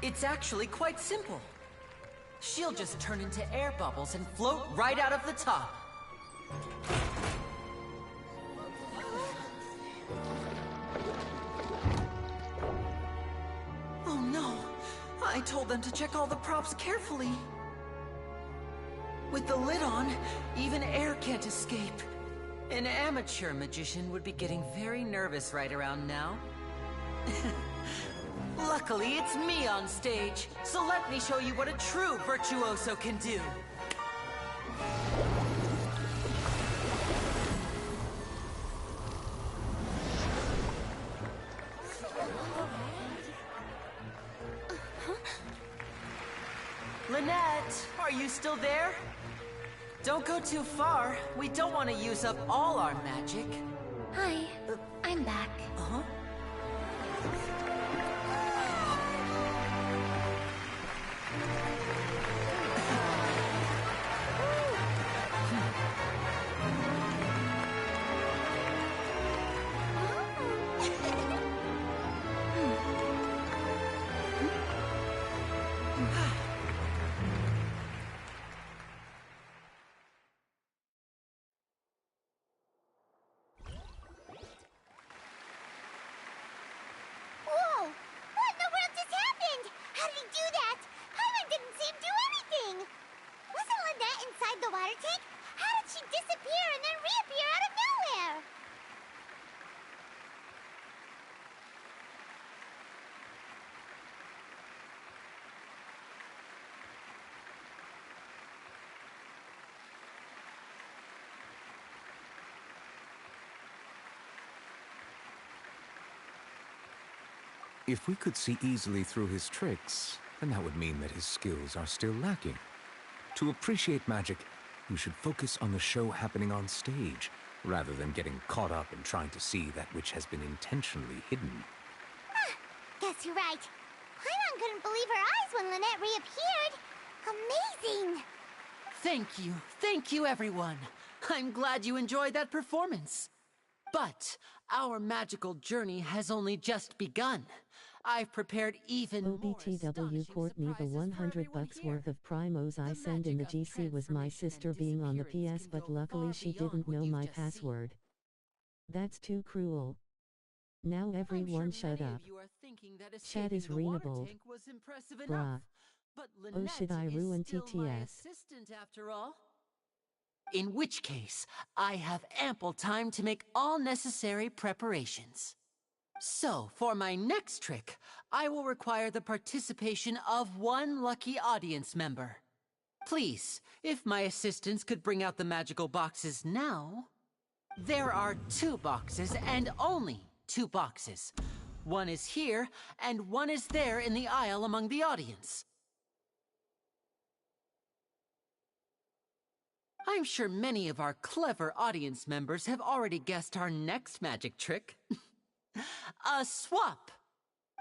It's actually quite simple. She'll just turn into air bubbles and float right out of the top. Oh no! I told them to check all the props carefully. With the lid on, even air can't escape. An amateur magician would be getting very nervous right around now. Luckily, it's me on stage, so let me show you what a true virtuoso can do. Lynette, are you still there? Don't go too far. We don't want to use up all our magic. Hi, I'm back. Uh-huh. Whoa! What in the world just happened? How did he do that? Paimon didn't see him do anything! Wasn't Lynette inside the water tank? How did she disappear and then reappear out of nowhere? If we could see easily through his tricks, then that would mean that his skills are still lacking. To appreciate magic, you should focus on the show happening on stage, rather than getting caught up in trying to see that which has been intentionally hidden. Guess you're right. Paimon couldn't believe her eyes when Lynette reappeared. Amazing! Thank you everyone. I'm glad you enjoyed that performance. But our magical journey has only just begun. I've prepared even OBTW Courtney, the $100 worth of primos I send in the GC was my sister being on the PS, but luckily she didn't know my password. That's too cruel. Now everyone shut up. Chat is readable. Bruh. Oh, should I ruin TTS? After all. In which case, I have ample time to make all necessary preparations. So, for my next trick, I will require the participation of one lucky audience member. Please, if my assistants could bring out the magical boxes now. There are 2 boxes and only 2 boxes. One is here, and one is there in the aisle among the audience. I'm sure many of our clever audience members have already guessed our next magic trick. A swap!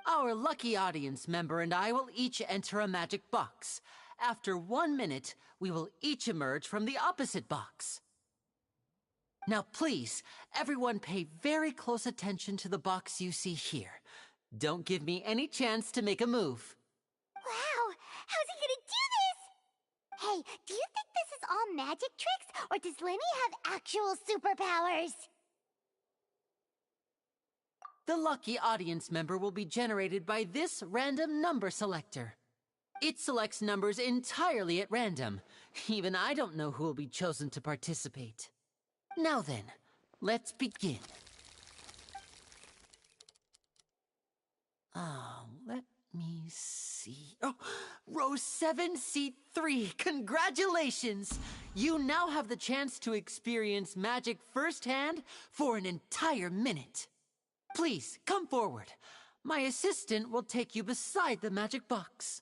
Our lucky audience member and I will each enter a magic box. After 1 minute, we will each emerge from the opposite box. Now please, everyone pay very close attention to the box you see here. Don't give me any chance to make a move. Wow! How's he gonna do this? Hey, do you think this is all magic tricks, or does Lenny have actual superpowers? The lucky audience member will be generated by this random number selector. It selects numbers entirely at random. Even I don't know who will be chosen to participate. Now then, let's begin. Let me see. Oh, row 7, seat 3. Congratulations! You now have the chance to experience magic firsthand for an entire minute. Please, come forward. My assistant will take you beside the magic box.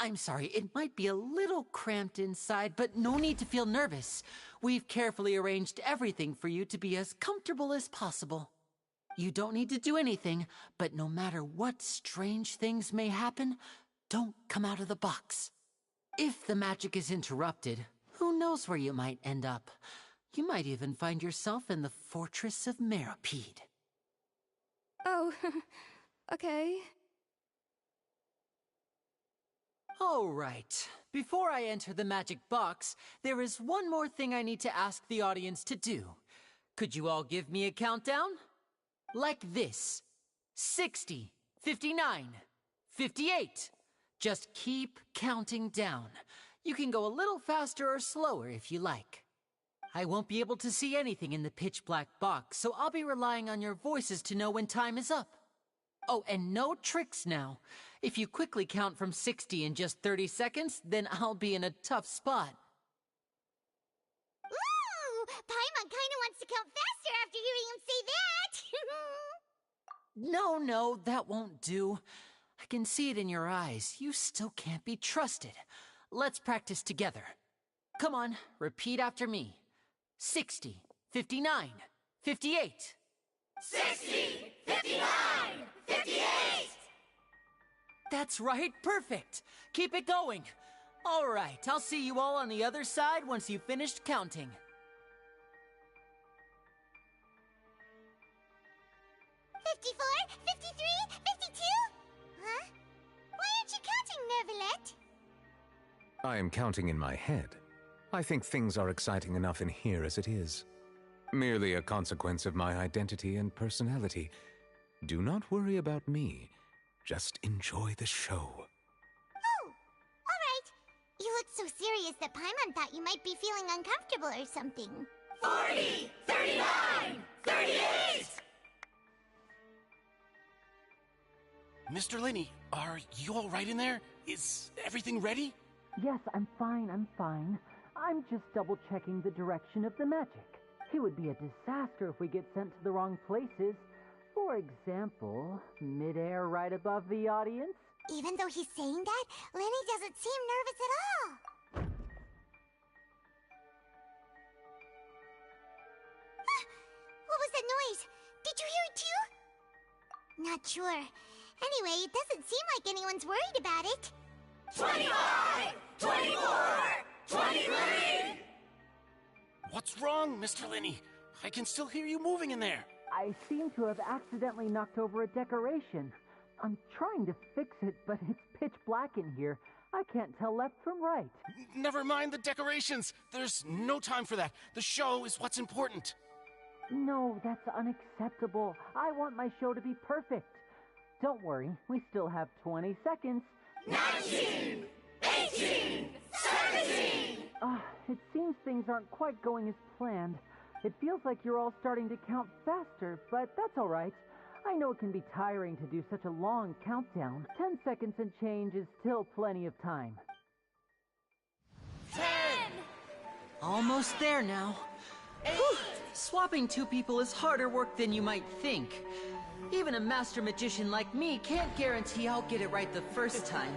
I'm sorry, it might be a little cramped inside, but no need to feel nervous. We've carefully arranged everything for you to be as comfortable as possible. You don't need to do anything, but no matter what strange things may happen, don't come out of the box. If the magic is interrupted, who knows where you might end up? You might even find yourself in the Fortress of Meropide. Oh, okay. All right. Before I enter the magic box, there is one more thing I need to ask the audience to do. Could you all give me a countdown? Like this. 60, 59, 58. Just keep counting down. You can go a little faster or slower if you like. I won't be able to see anything in the pitch-black box, so I'll be relying on your voices to know when time is up. Oh, and no tricks now. If you quickly count from 60 in just 30 seconds, then I'll be in a tough spot. Ooh! Paimon kinda wants to count faster after hearing him say that! No, that won't do. I can see it in your eyes. You still can't be trusted. Let's practice together. Come on, repeat after me. 60, 59, 58. 60, 59, 58! That's right, perfect. Keep it going. All right, I'll see you all on the other side once you've finished counting. 54, 53, 52? Huh? Why aren't you counting, Neuvillette? I am counting in my head. I think things are exciting enough in here as it is. Merely a consequence of my identity and personality. Do not worry about me. Just enjoy the show. Oh, alright. You look so serious that Paimon thought you might be feeling uncomfortable or something. 40, 39, 38! Mr. Lenny, are you all right in there? Is everything ready? Yes, I'm fine. I'm just double-checking the direction of the magic. It would be a disaster if we get sent to the wrong places. For example, midair right above the audience. Even though he's saying that, Lenny doesn't seem nervous at all. What was that noise? Did you hear it too? Not sure. Anyway, it doesn't seem like anyone's worried about it. 25! 24! 23! What's wrong, Mr. Lenny? I can still hear you moving in there. I seem to have accidentally knocked over a decoration. I'm trying to fix it, but it's pitch black in here. I can't tell left from right. Never mind the decorations. There's no time for that. The show is what's important. No, that's unacceptable. I want my show to be perfect. Don't worry, we still have 20 seconds. 19, 18, 17, It seems things aren't quite going as planned. It feels like you're all starting to count faster, but that's alright. I know it can be tiring to do such a long countdown. 10 seconds and change is still plenty of time. 10! Almost there now. 8! Swapping two people is harder work than you might think. Even a master magician like me can't guarantee I'll get it right the first time.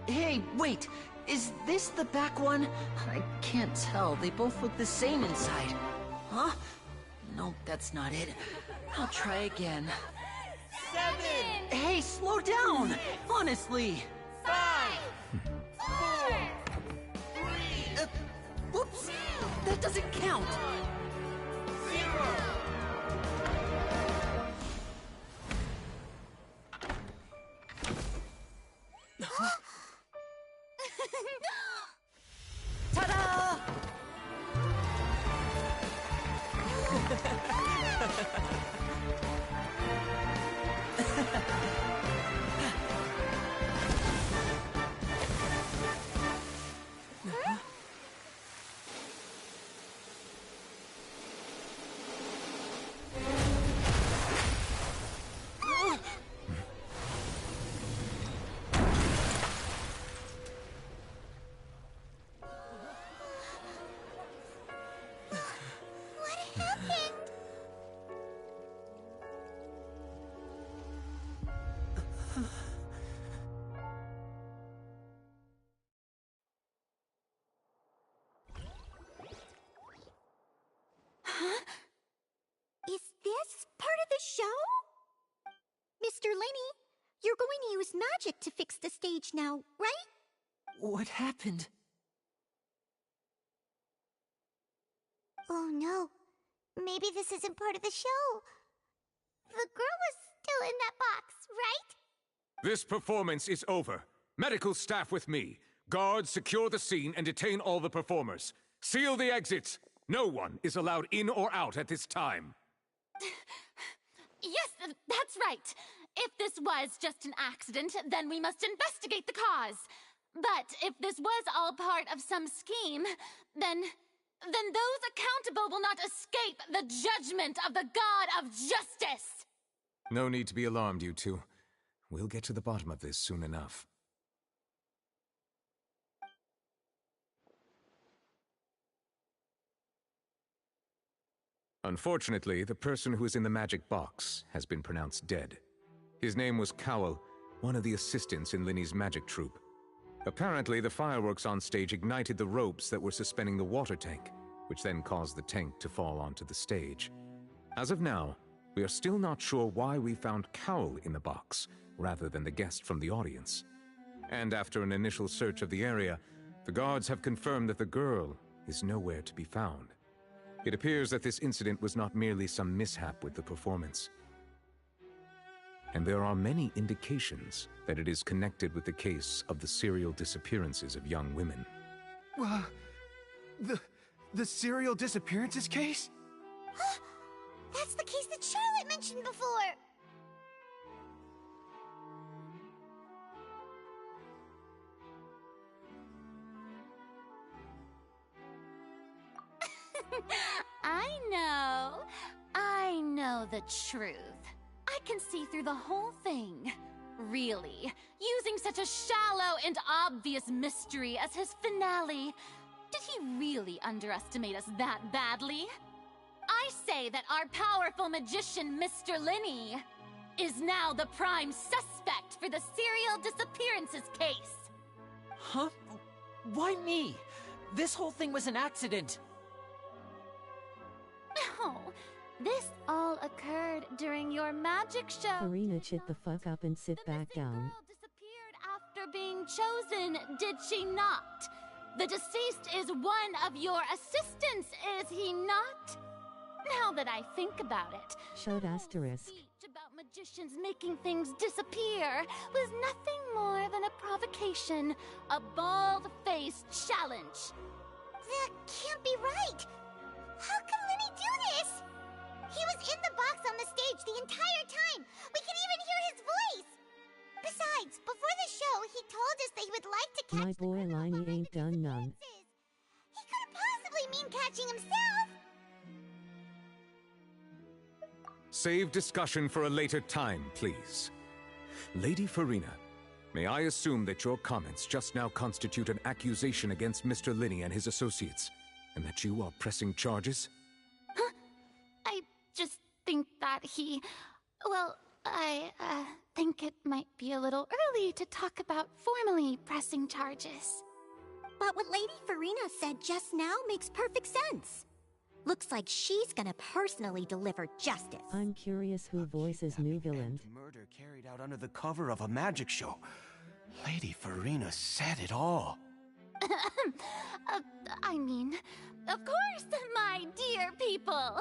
Hey, wait! Is this the back one? I can't tell. They both look the same inside. Huh? Nope, that's not it. I'll try again. 7! Hey, slow down! Honestly! 5! 4! 3! Whoops! That doesn't count! 0! Ta-da! Is this part of the show? Mr. Lenny, you're going to use magic to fix the stage now, right? What happened? Oh no. Maybe this isn't part of the show. The girl was still in that box, right? This performance is over. Medical staff with me. Guards, secure the scene and detain all the performers. Seal the exits. No one is allowed in or out at this time. Yes, that's right. If this was just an accident, then we must investigate the cause. But if this was all part of some scheme, then those accountable will not escape the judgment of the God of Justice. No need to be alarmed, you two. We'll get to the bottom of this soon enough. Unfortunately, the person who is in the magic box has been pronounced dead. His name was Cowell, one of the assistants in Linny's magic troupe. Apparently, the fireworks on stage ignited the ropes that were suspending the water tank, which then caused the tank to fall onto the stage. As of now, we are still not sure why we found Cowell in the box, rather than the guest from the audience. And after an initial search of the area, the guards have confirmed that the girl is nowhere to be found. It appears that this incident was not merely some mishap with the performance. And there are many indications that it is connected with the case of the serial disappearances of young women. The serial disappearances case? That's the case that Charlotte mentioned before! I know the truth. I can see through the whole thing. Really, using such a shallow and obvious mystery as his finale, did he really underestimate us that badly? I say that our powerful magician, Mr. Linny, is now the prime suspect for the serial disappearances case. Huh? Why me? This whole thing was an accident. Oh, this all occurred during your magic show. Furina, shut the fuck up and sit back down. After being chosen, did she not? The deceased is one of your assistants, is he not? Now that I think about it, Shut asterisk. speech about magicians making things disappear was nothing more than a provocation, a bald-faced challenge. That can't be right! How can Linny do this? He was in the box on the stage the entire time! We can even hear his voice! Besides, before the show, he told us that he would like to catch My boy Liney ain't done none. hatching himself! Save discussion for a later time, please. Lady Farina, may I assume that your comments just now constitute an accusation against Mr. Linney and his associates, and that you are pressing charges? Huh? I just think that he... Well, I think it might be a little early to talk about formally pressing charges. But what Lady Farina said just now makes perfect sense. Looks like she's gonna personally deliver justice. I'm curious who voices new villain. Murder carried out under the cover of a magic show. Lady Farina said it all. I mean, of course, my dear people.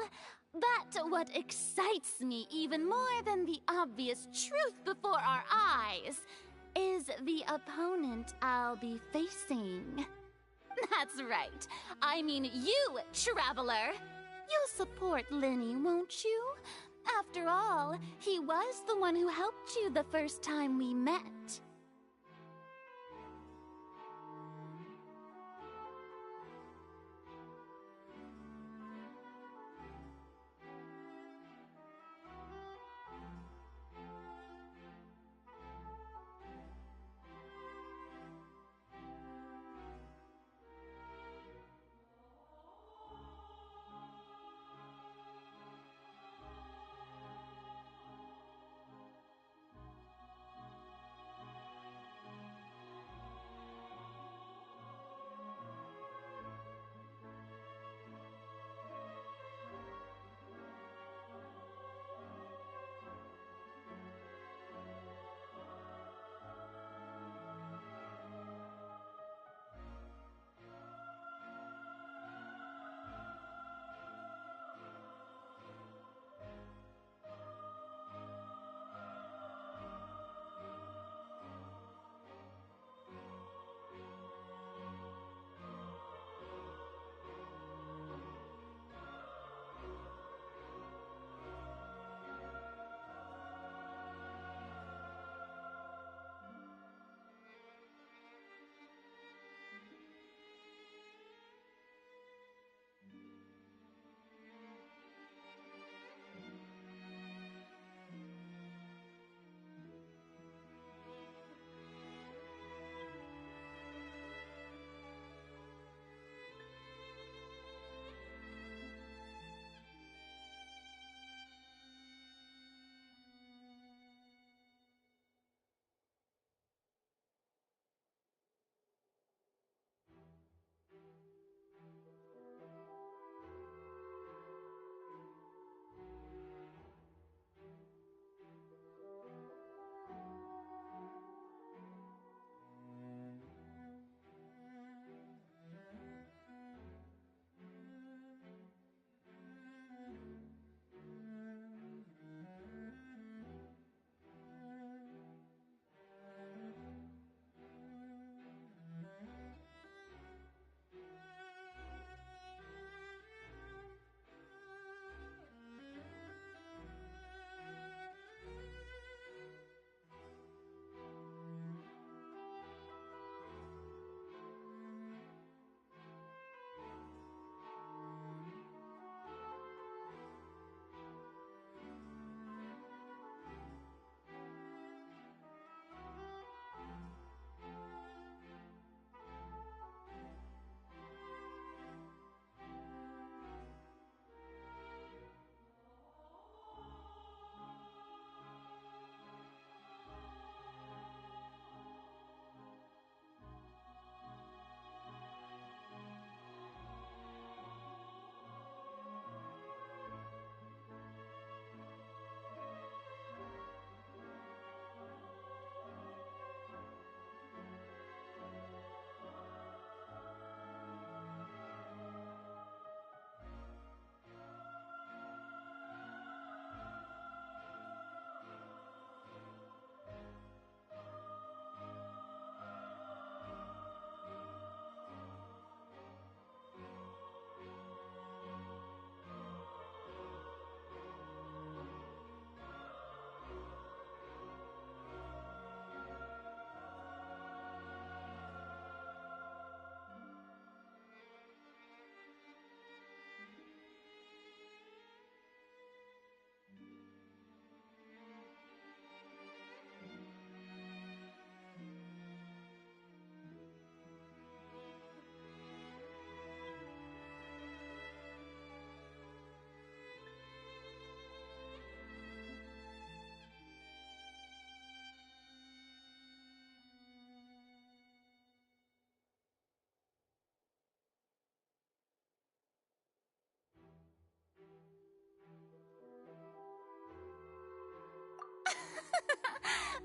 But what excites me even more than the obvious truth before our eyes is the opponent I'll be facing. That's right. I mean you, Traveler. You'll support Linny, won't you? After all, he was the one who helped you the first time we met.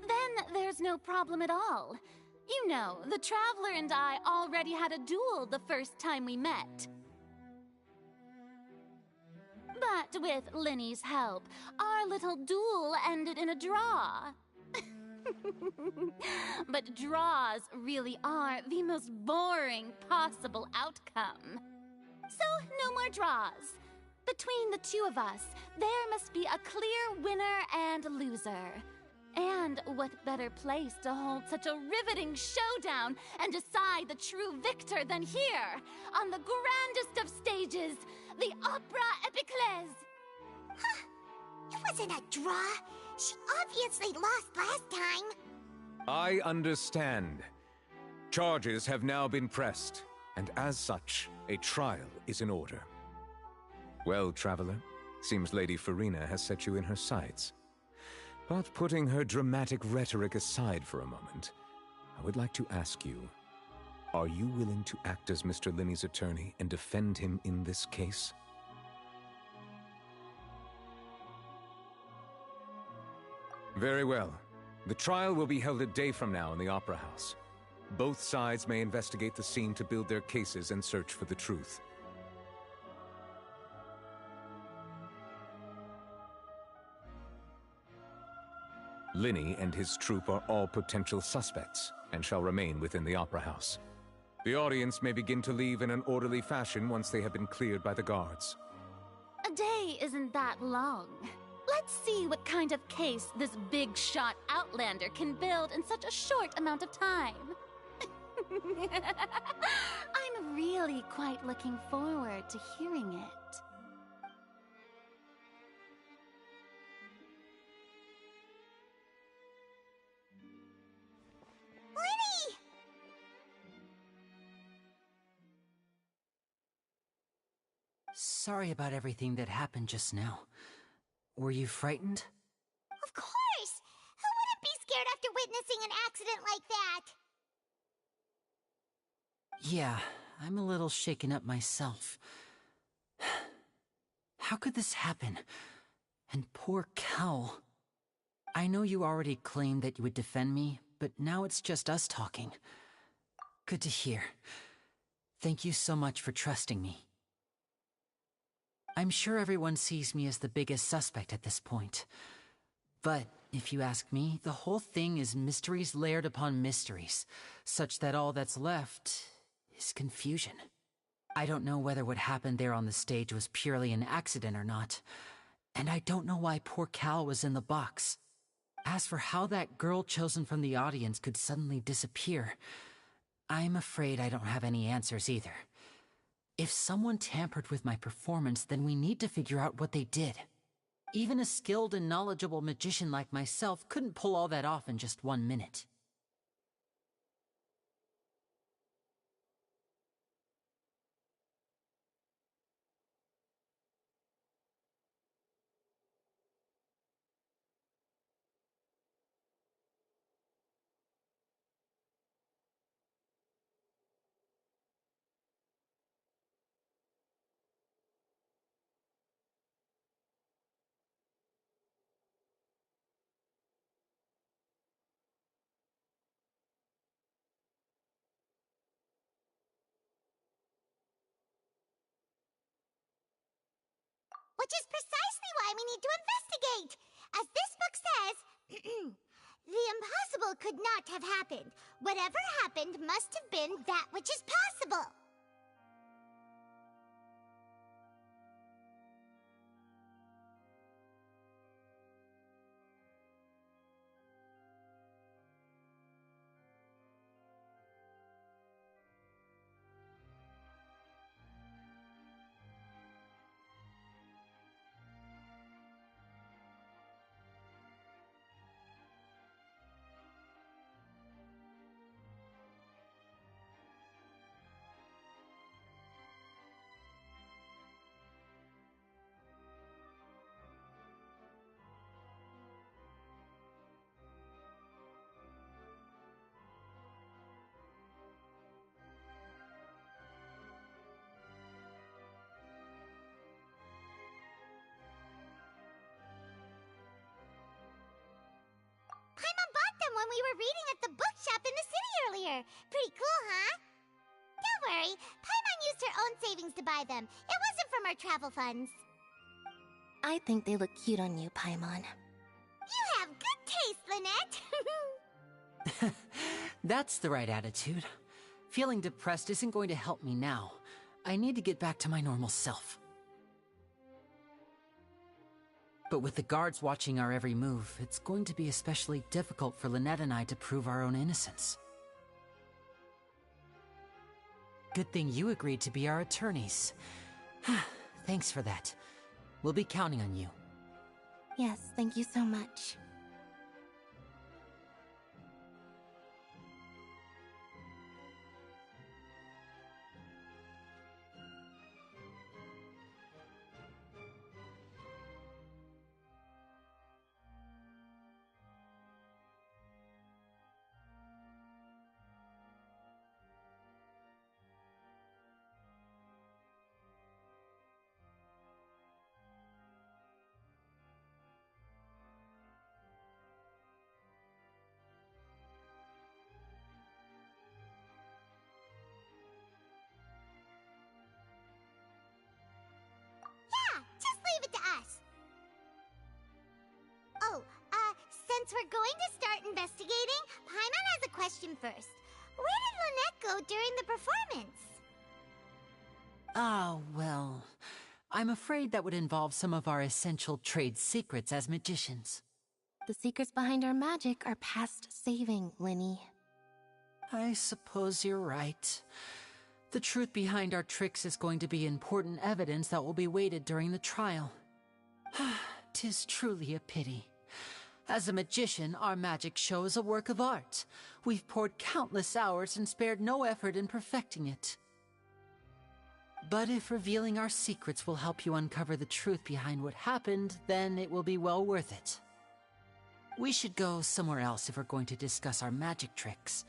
Then there's no problem at all. You know, the Traveler and I already had a duel the first time we met. But with Linny's help, our little duel ended in a draw. But draws really are the most boring possible outcome. So, no more draws. Between the two of us, there must be a clear winner and loser. And what better place to hold such a riveting showdown and decide the true victor than here, on the grandest of stages, the Opera Epiclese. Huh. It wasn't a draw. She obviously lost last time. I understand. Charges have now been pressed, and as such, a trial is in order. Well, Traveler, seems Lady Farina has set you in her sights. But putting her dramatic rhetoric aside for a moment, I would like to ask you, are you willing to act as Mr. Linny's attorney and defend him in this case? Very well. The trial will be held a day from now in the Opera House. Both sides may investigate the scene to build their cases and search for the truth. Linny and his troupe are all potential suspects and shall remain within the Opera House. The audience may begin to leave in an orderly fashion once they have been cleared by the guards. A day isn't that long. Let's see what kind of case this big shot Outlander can build in such a short amount of time. I'm really quite looking forward to hearing it. Linny! Sorry about everything that happened just now. Were you frightened? Of course! Who wouldn't be scared after witnessing an accident like that? Yeah, I'm a little shaken up myself. How could this happen? And poor Cal. I know you already claimed that you would defend me, but now it's just us talking. Good to hear. Thank you so much for trusting me. I'm sure everyone sees me as the biggest suspect at this point. But, if you ask me, the whole thing is mysteries layered upon mysteries, such that all that's left is confusion. I don't know whether what happened there on the stage was purely an accident or not, and I don't know why poor Cal was in the box. As for how that girl chosen from the audience could suddenly disappear, I'm afraid I don't have any answers either. If someone tampered with my performance, then we need to figure out what they did. Even a skilled and knowledgeable magician like myself couldn't pull all that off in just 1 minute. Which is precisely why we need to investigate! As this book says, the impossible could not have happened. Whatever happened must have been that which is possible. when we were reading at the bookshop in the city earlier. Pretty cool, huh? Don't worry, Paimon used her own savings to buy them. It wasn't from our travel funds. I think they look cute on you, Paimon. You have good taste, Lynette. That's the right attitude. Feeling depressed isn't going to help me now. I need to get back to my normal self. But with the guards watching our every move, it's going to be especially difficult for Lynette and I to prove our own innocence. Good thing you agreed to be our attorneys. Thanks for that. We'll be counting on you. Yes, thank you so much. Since we're going to start investigating, Paimon has a question first. Where did Lynette go during the performance? Well, I'm afraid that would involve some of our essential trade secrets as magicians. The secrets behind our magic are past saving, Lynnie. I suppose you're right. The truth behind our tricks is going to be important evidence that will be weighted during the trial. 'Tis truly a pity. As a magician, our magic show is a work of art. We've poured countless hours and spared no effort in perfecting it. But if revealing our secrets will help you uncover the truth behind what happened, then it will be well worth it. We should go somewhere else if we're going to discuss our magic tricks.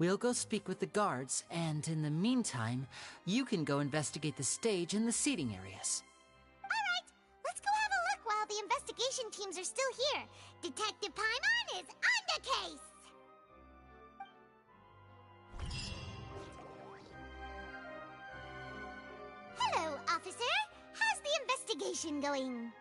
We'll go speak with the guards, and in the meantime, you can go investigate the stage and the seating areas. While the investigation teams are still here, Detective Paimon is on the case! Hello, officer! How's the investigation going?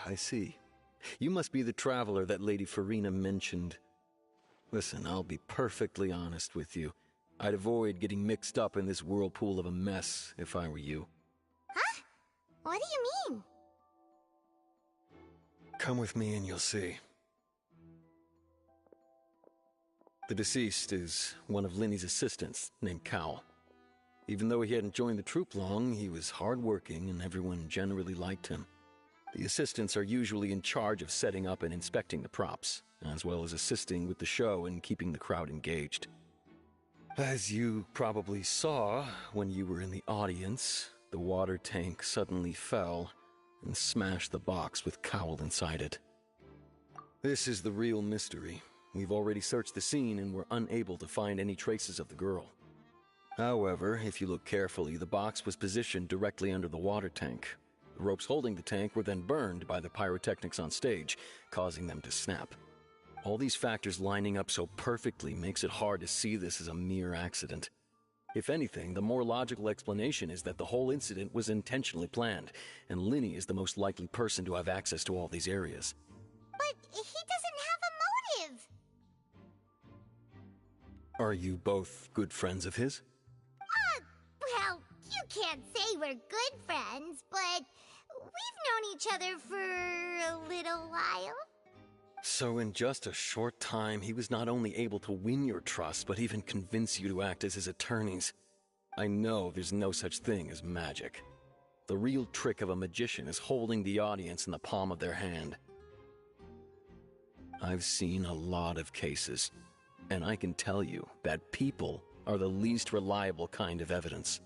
I see. You must be the traveler that Lady Furina mentioned. Listen, I'll be perfectly honest with you. I'd avoid getting mixed up in this whirlpool of a mess if I were you. Huh? What do you mean? Come with me and you'll see. The deceased is one of Lynnie's assistants, named Cowell. Even though he hadn't joined the troupe long, he was hardworking and everyone generally liked him. The assistants are usually in charge of setting up and inspecting the props, as well as assisting with the show and keeping the crowd engaged. As you probably saw when you were in the audience, the water tank suddenly fell and smashed the box with Cowell inside it. This is the real mystery. We've already searched the scene and were unable to find any traces of the girl. However, if you look carefully, the box was positioned directly under the water tank. The ropes holding the tank were then burned by the pyrotechnics on stage, causing them to snap. All these factors lining up so perfectly makes it hard to see this as a mere accident. If anything, the more logical explanation is that the whole incident was intentionally planned, and Lynnie is the most likely person to have access to all these areas. But he doesn't have a motive! Are you both good friends of his? Well, you can't say we're good friends, but we've known each other for a little while. So in just a short time, he was not only able to win your trust, but even convince you to act as his attorneys. I know there's no such thing as magic. The real trick of a magician is holding the audience in the palm of their hand. I've seen a lot of cases, and I can tell you that people are the least reliable kind of evidence.